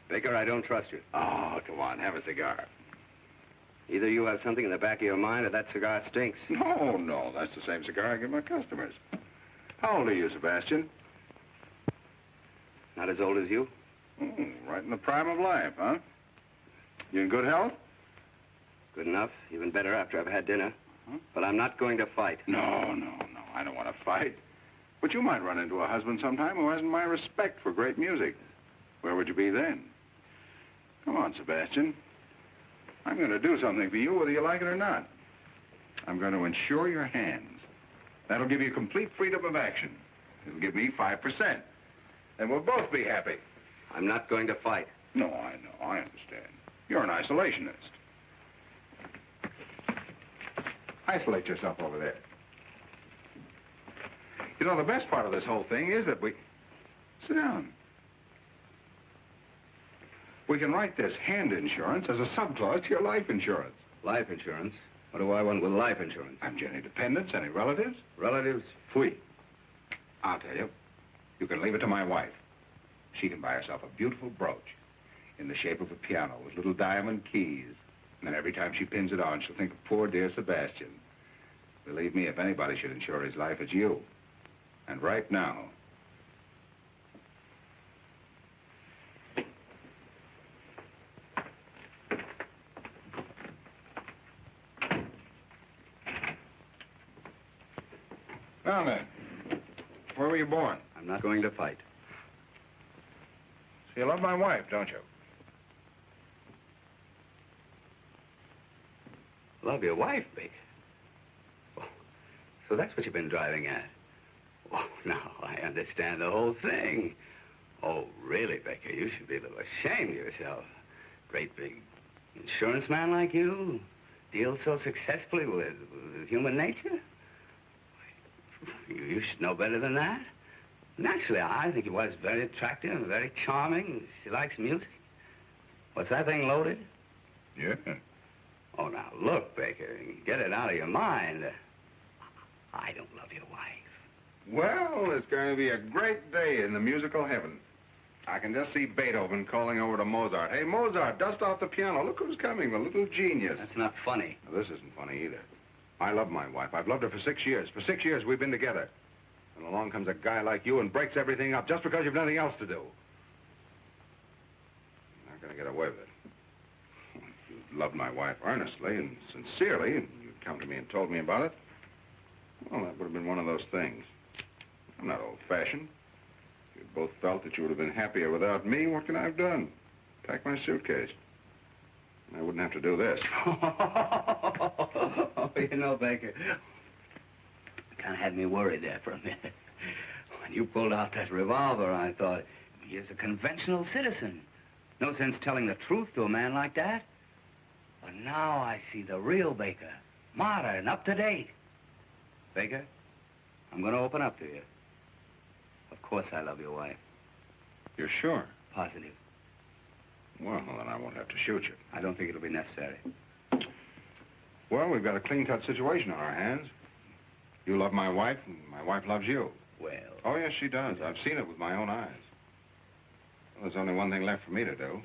Baker, I don't trust you. Oh, come on, have a cigar. Either you have something in the back of your mind or that cigar stinks. No, that's the same cigar I give my customers. How old are you, Sebastian? Not as old as you? Right in the prime of life, huh? You in good health? Good enough. Even better after I've had dinner. But I'm not going to fight. No, I don't want to fight. But you might run into a husband sometime who hasn't my respect for great music. Where would you be then? Come on, Sebastian. I'm going to do something for you whether you like it or not. I'm going to insure your hands. That'll give you complete freedom of action. It'll give me 5%. And we'll both be happy. I'm not going to fight. No, I know. I understand. You're an isolationist. Isolate yourself over there. You know, the best part of this whole thing is that we... Sit down. We can write this hand insurance as a subclause to your life insurance. Life insurance? What do I want with life insurance? Have you any dependents, any relatives? Relatives? Fui. I'll tell you. You can leave it to my wife. She can buy herself a beautiful brooch in the shape of a piano with little diamond keys. And then every time she pins it on, she'll think of poor dear Sebastian. Believe me, if anybody should insure his life, it's you. And right now... Now then, Where were you born? I'm not going to fight. So you love my wife, don't you? Love your wife, Baker? Oh, so that's what you've been driving at. Oh, now I understand the whole thing. Oh, really, Baker, you should be a little ashamed of yourself. Great big insurance man like you deals so successfully with human nature. You should know better than that. Naturally, I think your wife's very attractive and very charming. She likes music. What's that thing loaded? Yeah. Oh, now, look, Baker, get it out of your mind. I don't love your wife. Well, it's going to be a great day in the musical heaven. I can just see Beethoven calling over to Mozart. Hey, Mozart, dust off the piano. Look who's coming, the little genius. That's not funny. Now, this isn't funny either. I love my wife. I've loved her for 6 years. For 6 years, we've been together. And along comes a guy like you and breaks everything up just because you've nothing else to do. You're not going to get away with it. You loved my wife earnestly and sincerely, and you'd come to me and told me about it. Well, that would have been one of those things. I'm not old-fashioned. If you both felt that you would have been happier without me, what can I have done? Pack my suitcase. I wouldn't have to do this. Oh, you know, Baker, kind of had me worried there for a minute. When you pulled out that revolver, I thought, he is a conventional citizen. No sense telling the truth to a man like that. But now I see the real Baker, modern, up to date. Baker, I'm going to open up to you. Of course I love your wife. You're sure? Positive. Well, then I won't have to shoot you. I don't think it'll be necessary. Well, we've got a clean-cut situation on our hands. You love my wife, and my wife loves you. Well... Oh, yes, she does. I've seen it with my own eyes. Well, there's only one thing left for me to do.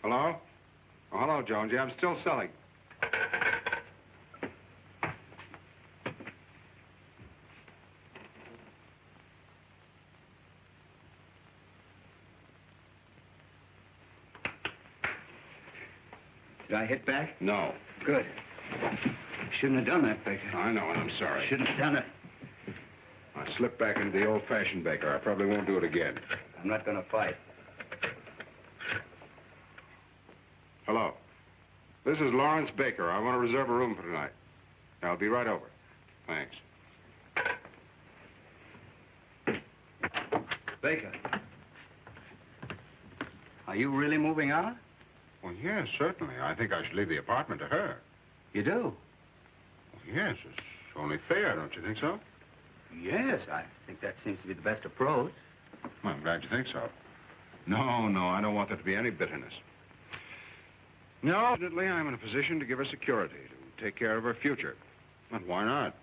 Hello? Oh, hello, Jonesy. I'm still selling. Did I hit back? No. Good. Shouldn't have done that, Baker. I know, and I'm sorry. Shouldn't have done it. I slipped back into the old-fashioned Baker. I probably won't do it again. I'm not going to fight. Hello. This is Lawrence Baker. I want to reserve a room for tonight. I'll be right over. Thanks. Baker. Are you really moving out? Well, yes, certainly. I think I should leave the apartment to her. You do? Well, yes, it's only fair, don't you think so? Yes, I think that seems to be the best approach. Well, I'm glad you think so. No, I don't want there to be any bitterness. No, fortunately, I'm in a position to give her security, to take care of her future. And why not?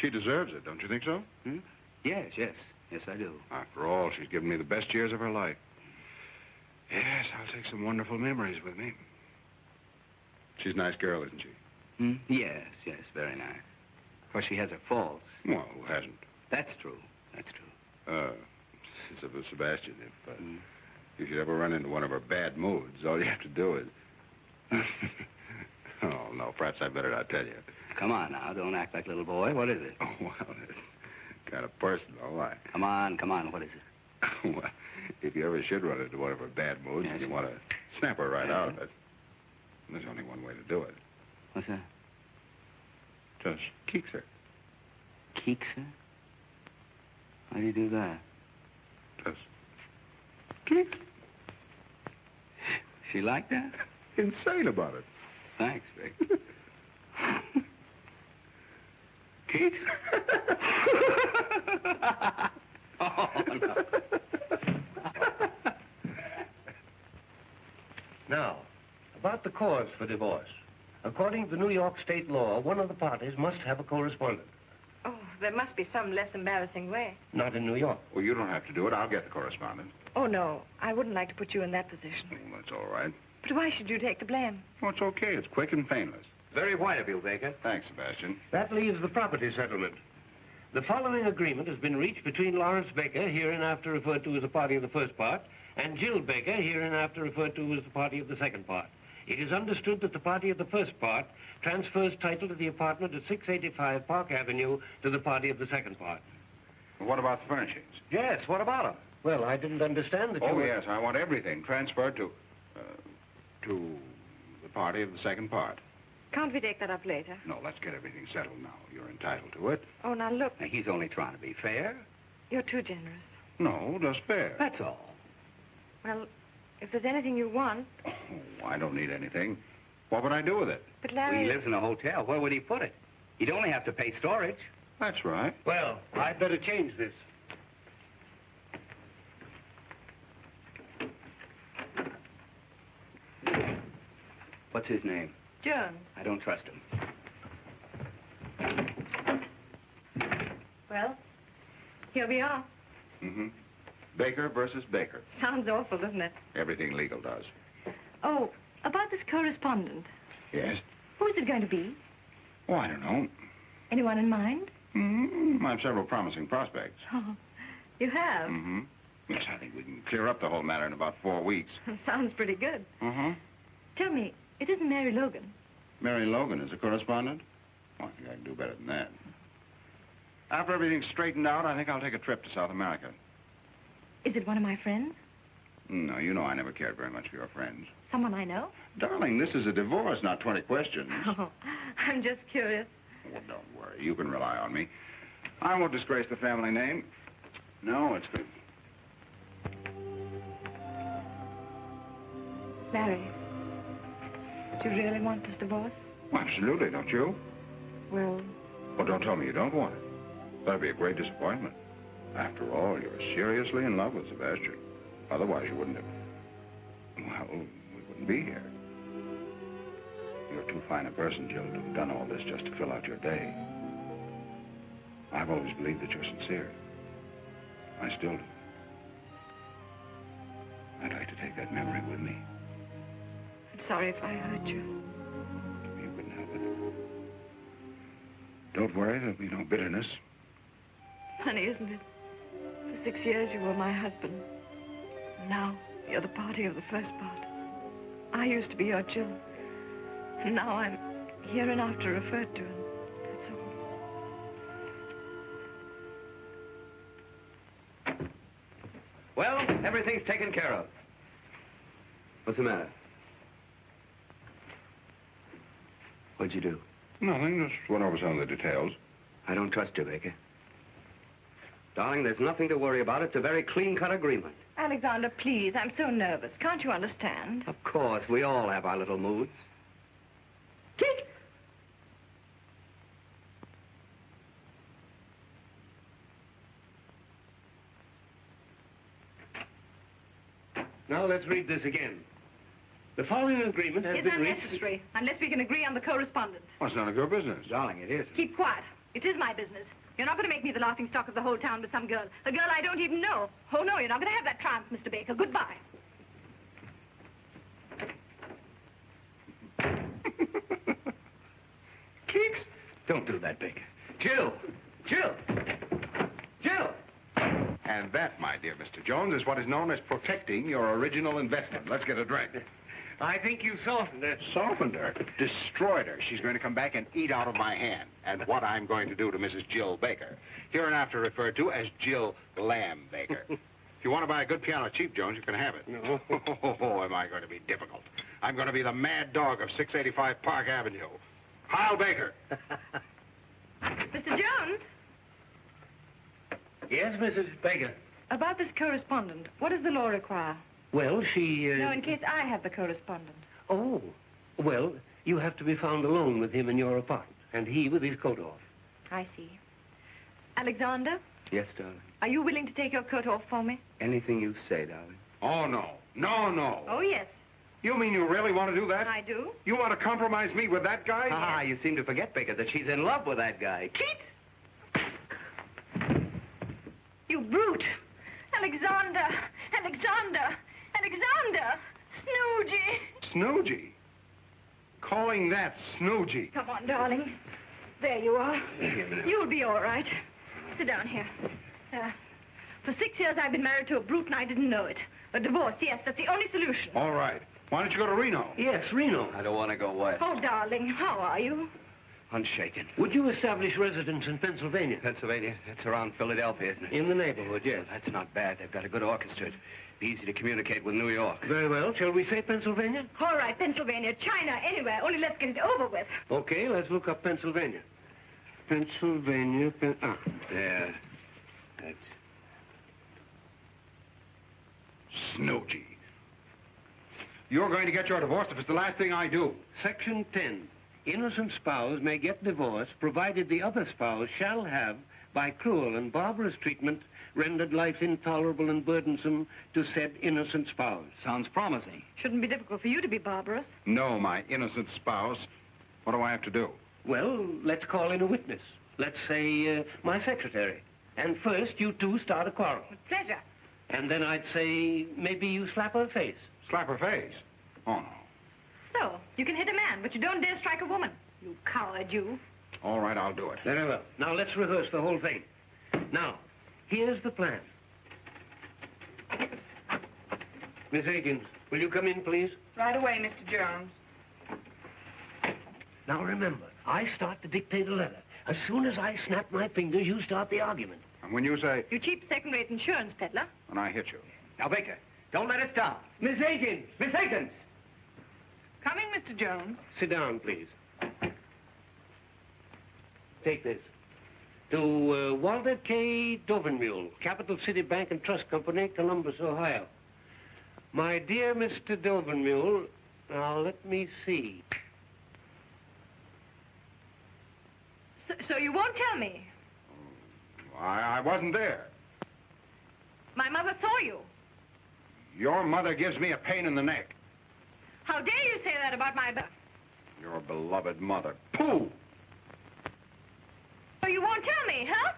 She deserves it, don't you think so? Hmm? Yes, I do. After all, she's given me the best years of her life. Yes, I'll take some wonderful memories with me. She's a nice girl, isn't she? Hmm? Yes, very nice. Of course, she has her faults. Well, who hasn't? That's true. Sebastian, if you should ever run into one of her bad moods, all you have to do is... Oh, no, perhaps I better not tell you. Come on now, don't act like a little boy. What is it? Oh, well, it's kind of personal. Why? Come on, what is it? Well, if you ever should run into one of her bad moods, yes, and you want to snap her right out of it, there's only one way to do it. What's that? Just keeks her. Keeks her? How do you do that? Just keeks. She like that? Insane about it. Thanks, Vic. Keeks? Oh, no. Now, about the cause for divorce. According to the New York state law, one of the parties must have a correspondent. Oh, there must be some less embarrassing way. Not in New York. Well, you don't have to do it. I'll get the correspondent. Oh, no. I wouldn't like to put you in that position. Well, that's all right. But why should you take the blame? Oh, it's okay. It's quick and painless. Very white of you, Baker. Thanks, Sebastian. That leaves the property settlement. The following agreement has been reached between Lawrence Baker, hereinafter referred to as a party of the first part, and Jill Baker, hereinafter referred to as the party of the second part. It is understood that the party of the first part transfers title to the apartment at 685 Park Avenue to the party of the second part. What about the furnishings? Yes, what about them? Well, I didn't understand that you Oh, were... yes, I want everything transferred to the party of the second part. Can't we take that up later? No, let's get everything settled now. You're entitled to it. Oh, now look, Now, he's only trying to be fair. you're too generous. No, just fair. That's all. Well, if there's anything you want... Oh, I don't need anything. What would I do with it? But Larry... He lives in a hotel. Where would he put it? He'd only have to pay storage. That's right. Well, I'd better change this. What's his name? Jones. I don't trust him. Well, here we are. Mm-hmm. Baker versus Baker. Sounds awful, doesn't it? Everything legal does. Oh, about this correspondent. Yes? Who's it going to be? Oh, I don't know. Anyone in mind? Mm-hmm. I have several promising prospects. Oh, you have? Mm-hmm. Yes, I think we can clear up the whole matter in about 4 weeks. Sounds pretty good. Mm-hmm. Tell me, it isn't Mary Logan. Mary Logan is a correspondent? Oh, I think I can do better than that. After everything's straightened out, I think I'll take a trip to South America. Is it one of my friends? No, you know I never cared very much for your friends. Someone I know? Darling, this is a divorce, not 20 questions. Oh, I'm just curious. Well, don't worry. You can rely on me. I won't disgrace the family name. No, it's good. Larry, do you really want this divorce? Well, absolutely, don't you? Well, Well, don't tell me you don't want it. That'd be a great disappointment. After all, you're seriously in love with Sebastian. Otherwise, you wouldn't have... Well, we wouldn't be here. You're too fine a person, Jill, to have done all this just to fill out your day. I've always believed that you're sincere. I still do. I'd like to take that memory with me. I'm sorry if I hurt you. You couldn't help it. Don't worry, there'll be no bitterness. Funny, isn't it? For 6 years, you were my husband. Now, you're the party of the first part. I used to be your Jill. And now I'm hereinafter referred to, and that's all. Well, everything's taken care of. What's the matter? What'd you do? Nothing, just went over some of the details. I don't trust you, Baker. Darling, there's nothing to worry about. It's a very clean-cut agreement. Alexander, please, I'm so nervous. Can't you understand? Of course, we all have our little moods. Kick! Now, let's read this again. The following agreement has It's been reached... unnecessary, unless we can agree on the correspondence. Well, it's none of your business. Darling, it is. Keep quiet. It is my business. You're not going to make me the laughing stock of the whole town with some girl. A girl I don't even know. Oh, no, you're not going to have that triumph, Mr. Baker. Goodbye. Keeks? Don't do that, Baker. Jill! Jill! Jill! And that, my dear Mr. Jones, is what is known as protecting your original investment. Let's get a drink. I think you softened her. Softened her, destroyed her. She's going to come back and eat out of my hand. And what I'm going to do to Mrs. Jill Baker, hereinafter referred to as Jill Lamb Baker. If you want to buy a good piano cheap, Jones, you can have it. No. Oh, am I going to be difficult? I'm going to be the mad dog of 685 Park Avenue. Heil Baker. Mr. Jones? Yes, Mrs. Baker. About this correspondent, what does the law require? Well, she... No, in case I have the correspondent. Oh, well, you have to be found alone with him in your apartment, and he with his coat off. I see. Alexander, Yes, darling. are you willing to take your coat off for me? Anything you say, darling. Oh, no. No, no. Oh, yes, You mean you really want to do that? I do. You want to compromise me with that guy? Ah, you seem to forget, Baker, that she's in love with that guy. Keith! You brute! Alexander! Alexander! Alexander! Snoogey! Snoogey? Calling that Snoogey? Come on, darling. There you are. You'll be all right. Sit down here. For 6 years, I've been married to a brute, and I didn't know it. A divorce, yes, that's the only solution. All right. Why don't you go to Reno? Yes, Reno. I don't want to go west. Oh, darling, how are you? Unshaken. Would you establish residence in Pennsylvania? Pennsylvania? It's around Philadelphia, isn't it? In the neighborhood, yes. That's not bad. They've got a good orchestra. It'd be easy to communicate with New York. Very well. Shall we say Pennsylvania? All right, Pennsylvania, China, anywhere. Only let's get it over with. Okay, let's look up Pennsylvania. Pennsylvania, Yeah. That's... Snooty. You're going to get your divorce if it's the last thing I do. Section 10. Innocent spouse may get divorced provided the other spouse shall have, by cruel and barbarous treatment, rendered life intolerable and burdensome to said innocent spouse. Sounds promising. Shouldn't be difficult for you to be barbarous. No, my innocent spouse. What do I have to do? Well, let's call in a witness. Let's say, my secretary. And first, you two start a quarrel. With pleasure. And then I'd say, maybe you slap her face. Slap her face? Oh, no. So, you can hit a man, but you don't dare strike a woman. You coward, you. All right, I'll do it. Very well. Now, let's rehearse the whole thing. Now, here's the plan. Miss Aikens, will you come in, please? Right away, Mr. Jones. Now, remember, I start to dictate a letter. As soon as I snap my fingers, you start the argument. And when you say... You cheap second-rate insurance peddler. And I hit you. Now, Baker, don't let us down. Miss Aikens! Miss Aikens! Coming, Mr. Jones. Sit down, please. Take this. To Walter K. Dovenmule, Capital City Bank and Trust Company, Columbus, Ohio. My dear Mr. Dovenmule, now let me see. So you won't tell me? I wasn't there. My mother saw you. Your mother gives me a pain in the neck. How dare you say that about my... Your beloved mother. Pooh! So you won't tell me, huh?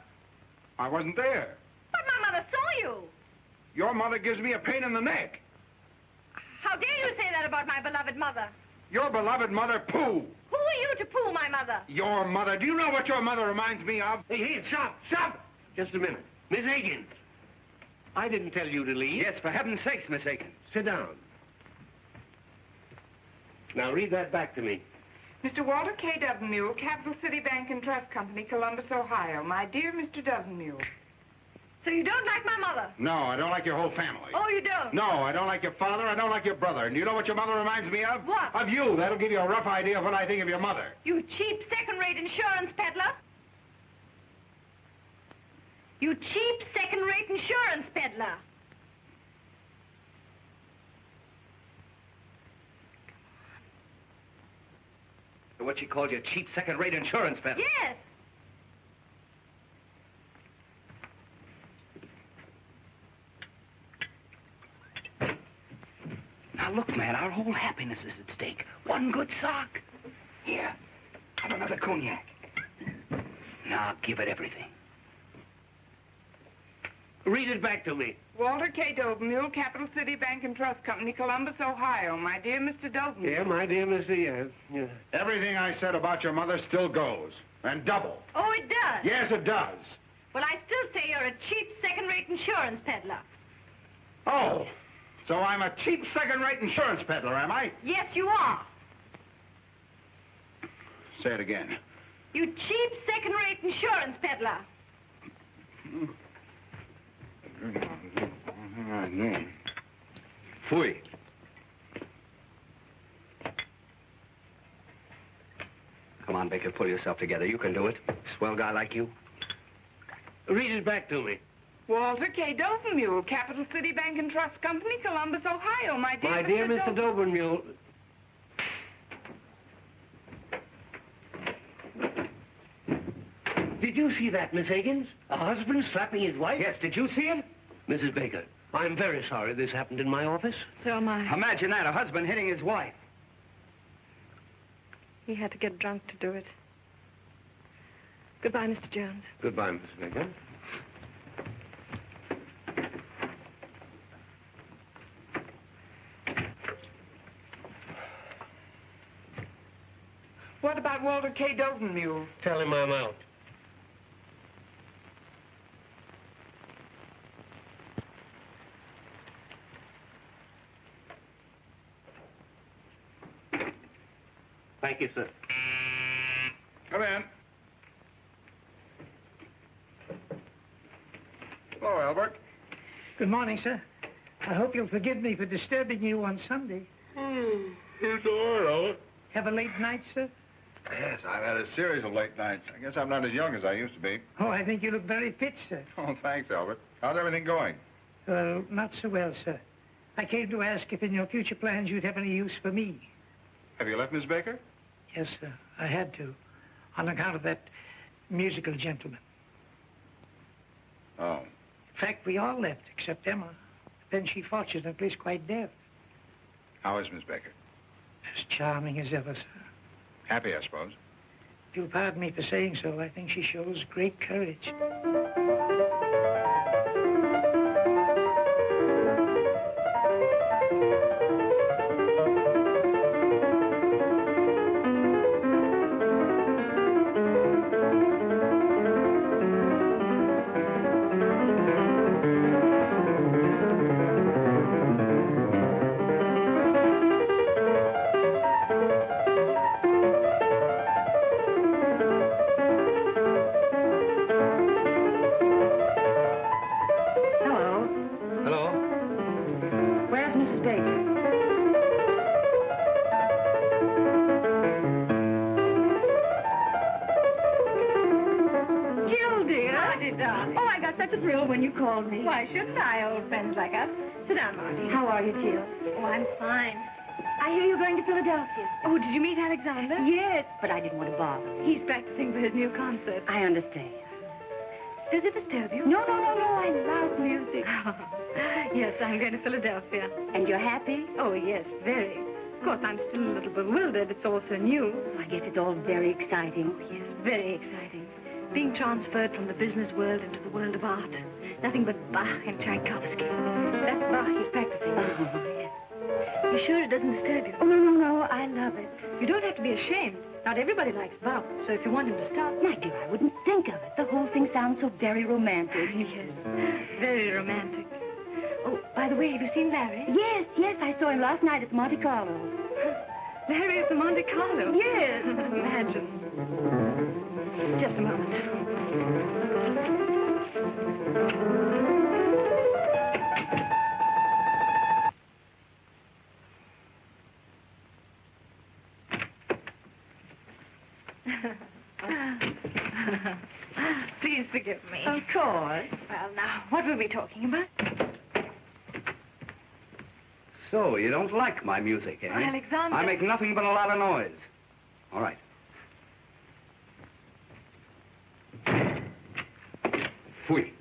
I wasn't there. But my mother saw you. Your mother gives me a pain in the neck. How dare you say that about my beloved mother? Your beloved mother, pooh! Who are you to poo my mother? Your mother. Do you know what your mother reminds me of? Hey, stop! Just a minute. Miss Aikens, I didn't tell you to leave. Yes, for heaven's sakes, Miss Aikens. Sit down. Now, read that back to me. Mr. Walter K. Dovenmule, Capital City Bank and Trust Company, Columbus, Ohio. My dear Mr. Dovenmule. So you don't like my mother? No, I don't like your whole family. Oh, you don't? No, I don't like your father. I don't like your brother. And do you know what your mother reminds me of? What? Of you. That'll give you a rough idea of what I think of your mother. You cheap second-rate insurance peddler. You cheap second-rate insurance peddler. What she called you, cheap second-rate insurance peddler. Yes. Now, look, man, our whole happiness is at stake. One good sock. Here, have another cognac. Now, give it everything. Read it back to me. Walter K. Dovenmule, Capital City Bank and Trust Company, Columbus, Ohio. My dear Mr. Dovenmule. Yeah, my dear Mr. Yes. Everything I said about your mother still goes. And double. Oh, it does? Yes, it does. Well, I still say you're a cheap second-rate insurance peddler. Oh, so I'm a cheap second-rate insurance peddler, am I? Yes, you are. Say it again. You cheap second-rate insurance peddler. Fui. Come on, Baker, pull yourself together. You can do it. Swell guy like you. Read it back to me. Walter K. Dovenmule, Capital City Bank and Trust Company, Columbus, Ohio. My dear Mr. Dovenmule. Did you see that, Miss Aikens? A husband slapping his wife? Yes, did you see it? Mrs. Baker, I'm very sorry this happened in my office. So am I. Imagine that, a husband hitting his wife. He had to get drunk to do it. Goodbye, Mr. Jones. Goodbye, Mrs. Baker. What about Walter K. Dovenmule? Tell him I'm out. Thank you, sir. Come in. Hello, Albert. Good morning, sir. I hope you'll forgive me for disturbing you on Sunday. It's all right, Albert. Have a late night, sir? Yes, I've had a series of late nights. I guess I'm not as young as I used to be. Oh, I think you look very fit, sir. Oh, thanks, Albert. How's everything going? Well, not so well, sir. I came to ask if in your future plans you'd have any use for me. Have you left Miss Baker? Yes, sir. I had to, on account of that musical gentleman. Oh. In fact, we all left, except Emma. Then she fortunately is quite deaf. How is Miss Baker? As charming as ever, sir. Happy, I suppose. If you'll pardon me for saying so, I think she shows great courage. Why shouldn't I, old friends like us? Sit down, Marty. How are you, Jill? Oh, I'm fine. I hear you're going to Philadelphia. Oh, did you meet Alexander? Yes, but I didn't want to bother. He's practicing for his new concert. I understand. Does it disturb you? No. I love music. Yes, I'm going to Philadelphia. And you're happy? Oh, yes, very. Of course, I'm still a little bewildered. It's all so new. I guess it's all very exciting. Oh, yes, very exciting. Being transferred from the business world into the world of art. Nothing but Bach and Tchaikovsky. That's Bach he's practicing. Oh, yes. You sure it doesn't disturb you? Oh, no. I love it. You don't have to be ashamed. Not everybody likes Bach, so if you want him to stop... My dear, I wouldn't think of it. The whole thing sounds so very romantic. Yes, very romantic. Oh, by the way, have you seen Larry? Yes, I saw him last night at Monte Carlo. Larry at the Monte Carlo? Yes. Imagine. Just a moment. Please forgive me. Of course. Well, now, what were we talking about? So, you don't like my music, eh? Oh, Alexander. I make nothing but a lot of noise. All right. Fui.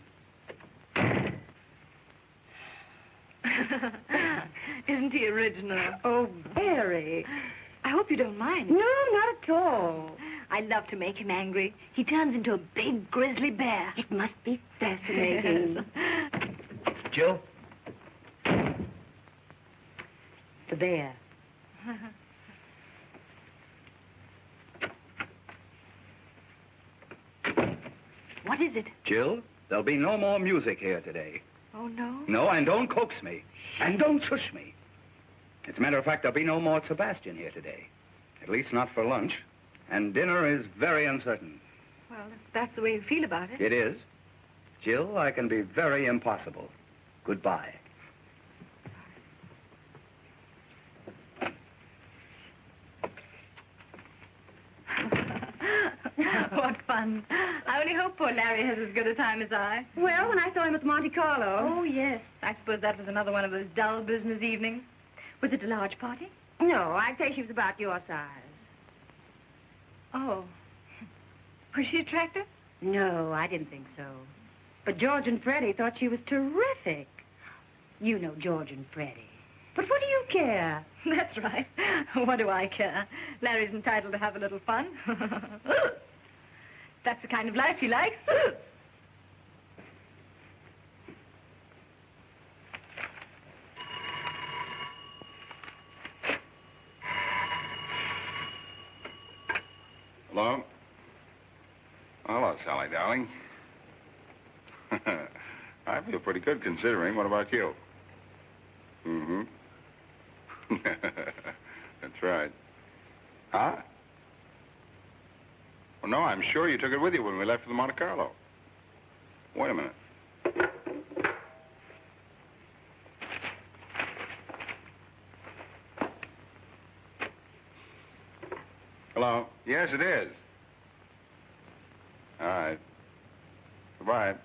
Isn't he original? Oh, very. I hope you don't mind. No, not at all. I love to make him angry. He turns into a big grizzly bear. It must be fascinating. Jill? The bear. What is it? Jill, there'll be no more music here today. Oh, no? No, and don't coax me. And don't shush me. As a matter of fact, there'll be no more Sebastian here today. At least not for lunch. And dinner is very uncertain. Well, if that's the way you feel about it. It is. Jill, I can be very impossible. Goodbye. What fun. I only hope poor Larry has as good a time as I. Well, when I saw him at Monte Carlo. Oh, yes. I suppose that was another one of those dull business evenings. Was it a large party? No, I'd say she was about your size. Oh. Was she attractive? No, I didn't think so. But George and Freddie thought she was terrific. You know George and Freddie. But what do you care? That's right. What do I care? Larry's entitled to have a little fun. That's the kind of life he likes. Hello? Hello, Sally, darling. I feel pretty good considering. What about you? Mm-hmm. That's right. Huh? Well, no, I'm sure you took it with you when we left for the Monte Carlo. Wait a minute. Hello? Yes, it is. All right. Goodbye.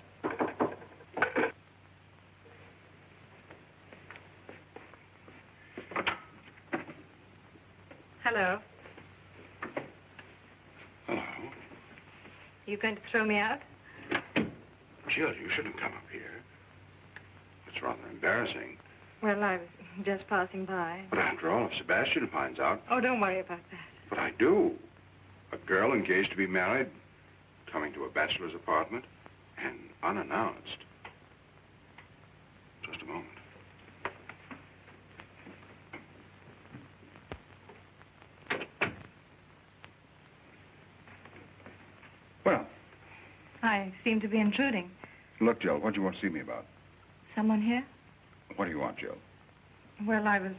Hello. Hello. You going to throw me out? Jill, you shouldn't come up here. It's rather embarrassing. Well, I was just passing by. But after all, if Sebastian finds out... Oh, don't worry about that. But I do. A girl engaged to be married, coming to a bachelor's apartment, and unannounced. Just a moment. Well. I seem to be intruding. Look, Jill, what do you want to see me about? Someone here? What do you want, Jill? Well, I was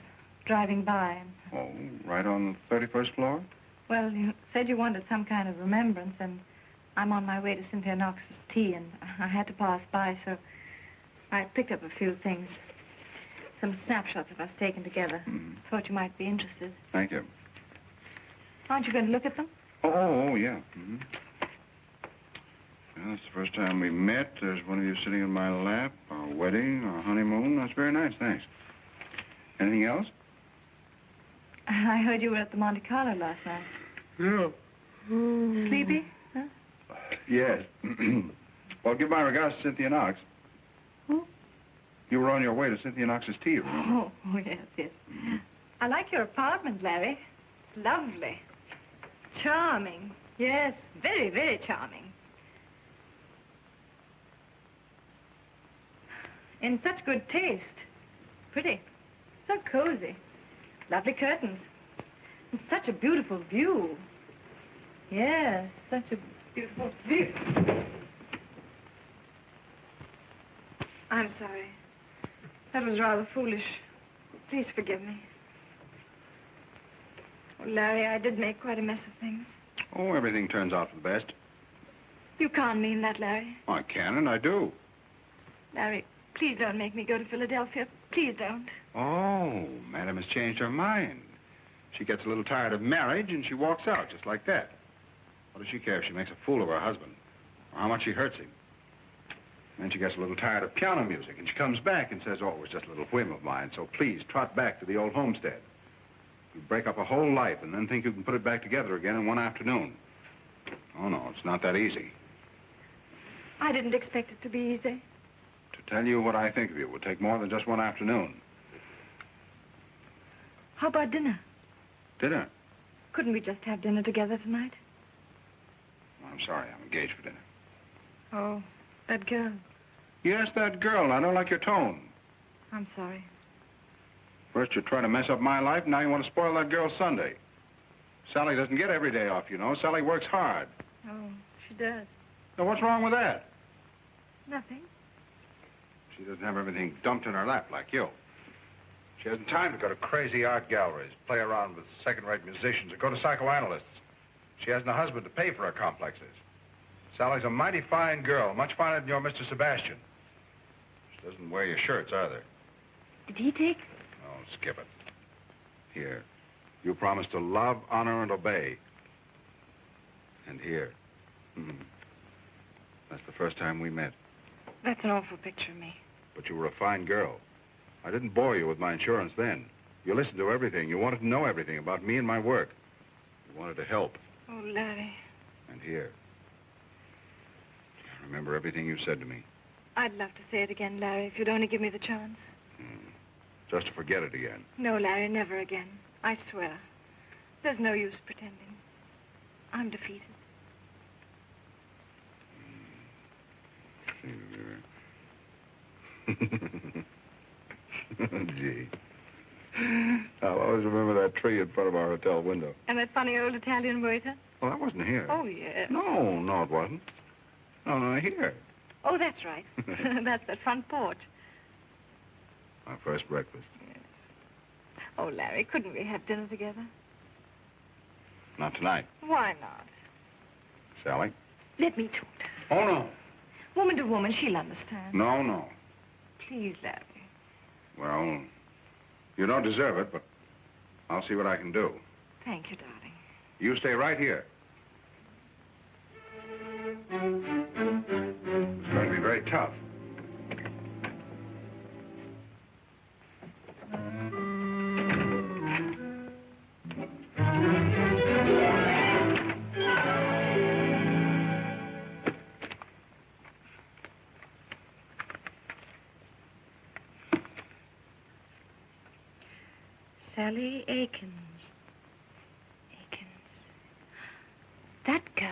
driving by and... Oh, right on the 31st floor? Well, you said you wanted some kind of remembrance, and I'm on my way to Cynthia Knox's tea, and I had to pass by, so I picked up a few things. Some snapshots of us taken together. Thought you might be interested. Thank you. Aren't you going to look at them? Oh, yeah. Well, it's the first time we met. There's one of you sitting in my lap. Our wedding, our honeymoon. That's very nice, thanks. Anything else? I heard you were at the Monte Carlo last night. Yeah. Sleepy? Huh? Yes. Well, give my regards to Cynthia Knox. Who? You were on your way to Cynthia Knox's tea room. Oh, yes. I like your apartment, Larry. Lovely. Charming. Yes, very, very charming. In such good taste. Pretty. So cozy. Lovely curtains. And such a beautiful view. Yes, such a beautiful view. I'm sorry. That was rather foolish. Please forgive me. Oh, Larry, I did make quite a mess of things. Oh, everything turns out for the best. You can't mean that, Larry. I can and I do. Larry, please don't make me go to Philadelphia. Please don't. Oh, Madam has changed her mind. She gets a little tired of marriage and she walks out just like that. What does she care if she makes a fool of her husband or how much she hurts him? Then she gets a little tired of piano music and she comes back and says, oh, it was just a little whim of mine, so please trot back to the old homestead. You break up a whole life and then think you can put it back together again in one afternoon. Oh, no, it's not that easy. I didn't expect it to be easy. To tell you what I think of you would take more than just one afternoon. How about dinner? Dinner? Couldn't we just have dinner together tonight? Well, I'm sorry, I'm engaged for dinner. Oh, that girl. Yes, that girl. I don't like your tone. I'm sorry. First you try to mess up my life, now you want to spoil that girl's Sunday. Sally doesn't get every day off, you know. Sally works hard. Oh, she does. Now, what's wrong with that? Nothing. She doesn't have everything dumped in her lap like you. She hasn't time to go to crazy art galleries, play around with second-rate musicians, or go to psychoanalysts. She hasn't a husband to pay for her complexes. Sally's a mighty fine girl, much finer than your Mr. Sebastian. She doesn't wear your shirts either. Did he take? Oh, skip it. Here. You promised to love, honor, and obey. And here. That's the first time we met. That's an awful picture of me. But you were a fine girl. I didn't bore you with my insurance then. You listened to everything. You wanted to know everything about me and my work. You wanted to help. Oh, Larry. And here. I remember everything you said to me. I'd love to say it again, Larry, if you'd only give me the chance. Just to forget it again. No, Larry, never again. I swear. There's no use pretending. I'm defeated. Gee. I'll always remember that tree in front of our hotel window. And that funny old Italian waiter? Well, that wasn't here. Oh, yes. No, it wasn't. No, here. Oh, that's right. That's that front porch. Our first breakfast. Yes. Oh, Larry, couldn't we have dinner together? Not tonight. Why not? Sally? Let me talk to her. Oh, no. Woman to woman, she'll understand. No, no. Please, Larry. Well, you don't deserve it, but I'll see what I can do. Thank you, darling. You stay right here. It's going to be very tough. Sally Akins. Akins. That girl.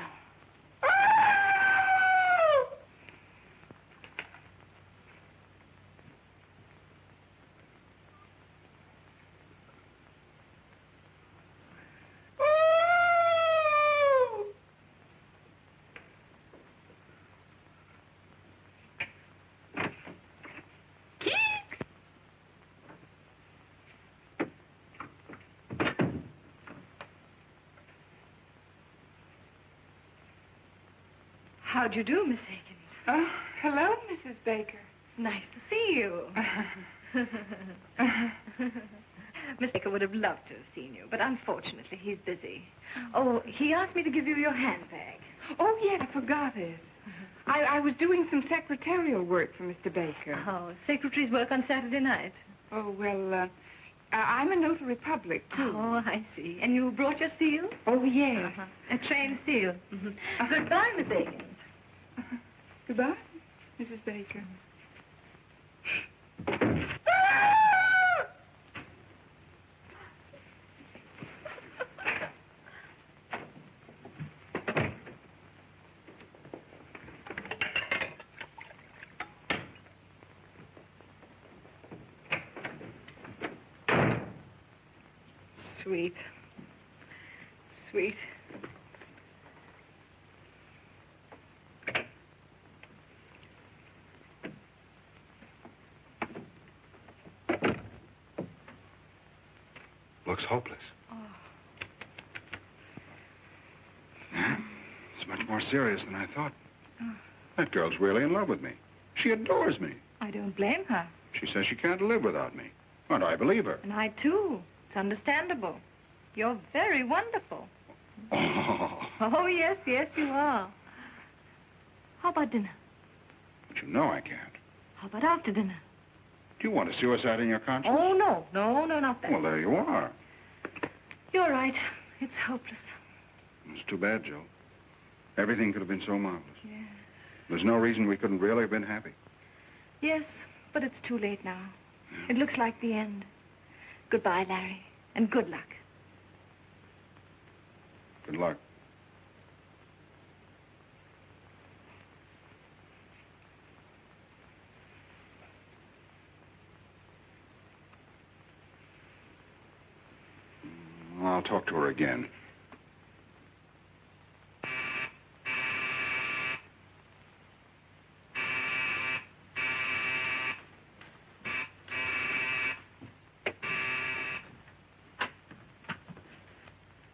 How'd you do, Miss Akins? Oh, hello, Mrs. Baker. Nice to see you. Miss Baker would have loved to have seen you, but unfortunately he's busy. Oh, he asked me to give you your handbag. Oh, yes, I forgot it. I was doing some secretarial work for Mr. Baker. Oh, secretaries work on Saturday night. Oh, well, I'm a notary public, too. Oh, I see. And you brought your seal? Oh, yes. A trained seal. Goodbye, Miss Akins. Goodbye, Mrs. Baker. Sweet. Sweet. Looks hopeless. Oh. Yeah, it's much more serious than I thought. That girl's really in love with me. She adores me. I don't blame her. She says she can't live without me. And I believe her. And I, too. It's understandable. You're very wonderful. Oh. Oh, yes, yes, you are. How about dinner? But you know I can't. How about after dinner? Do you want a suicide in your conscience? Oh, no. No, not that. Well, there you are. You're right. It's hopeless. It's too bad, Joe. Everything could have been so marvelous. Yes. There's no reason we couldn't really have been happy. Yes, but it's too late now. It looks like the end. Goodbye, Larry, and good luck. Good luck. I'll talk to her again.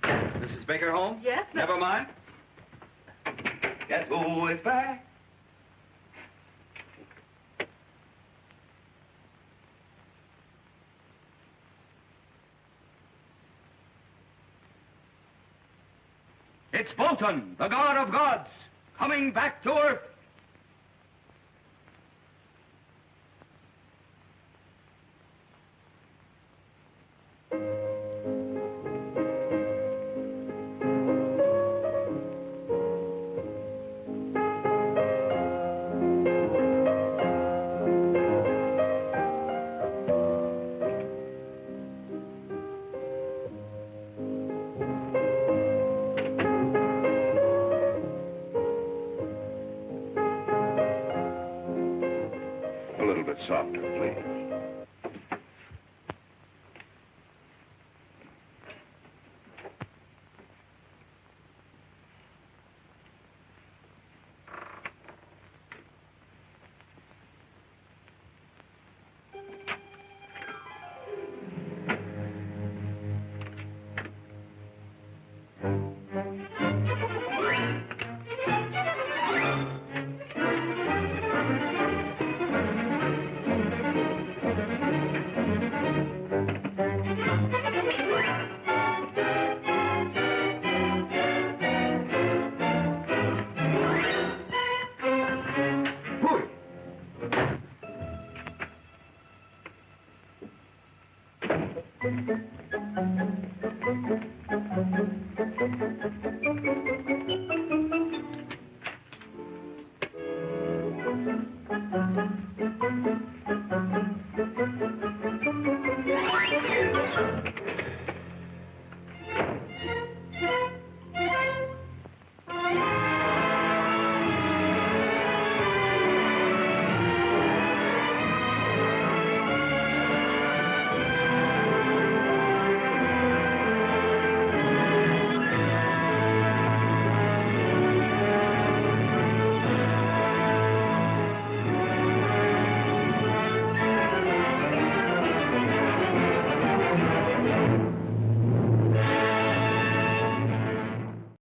Mrs. Baker home? Yes, but... Never mind. Guess who is back? It's Bolton, the god of gods, coming back to Earth. Softer, please.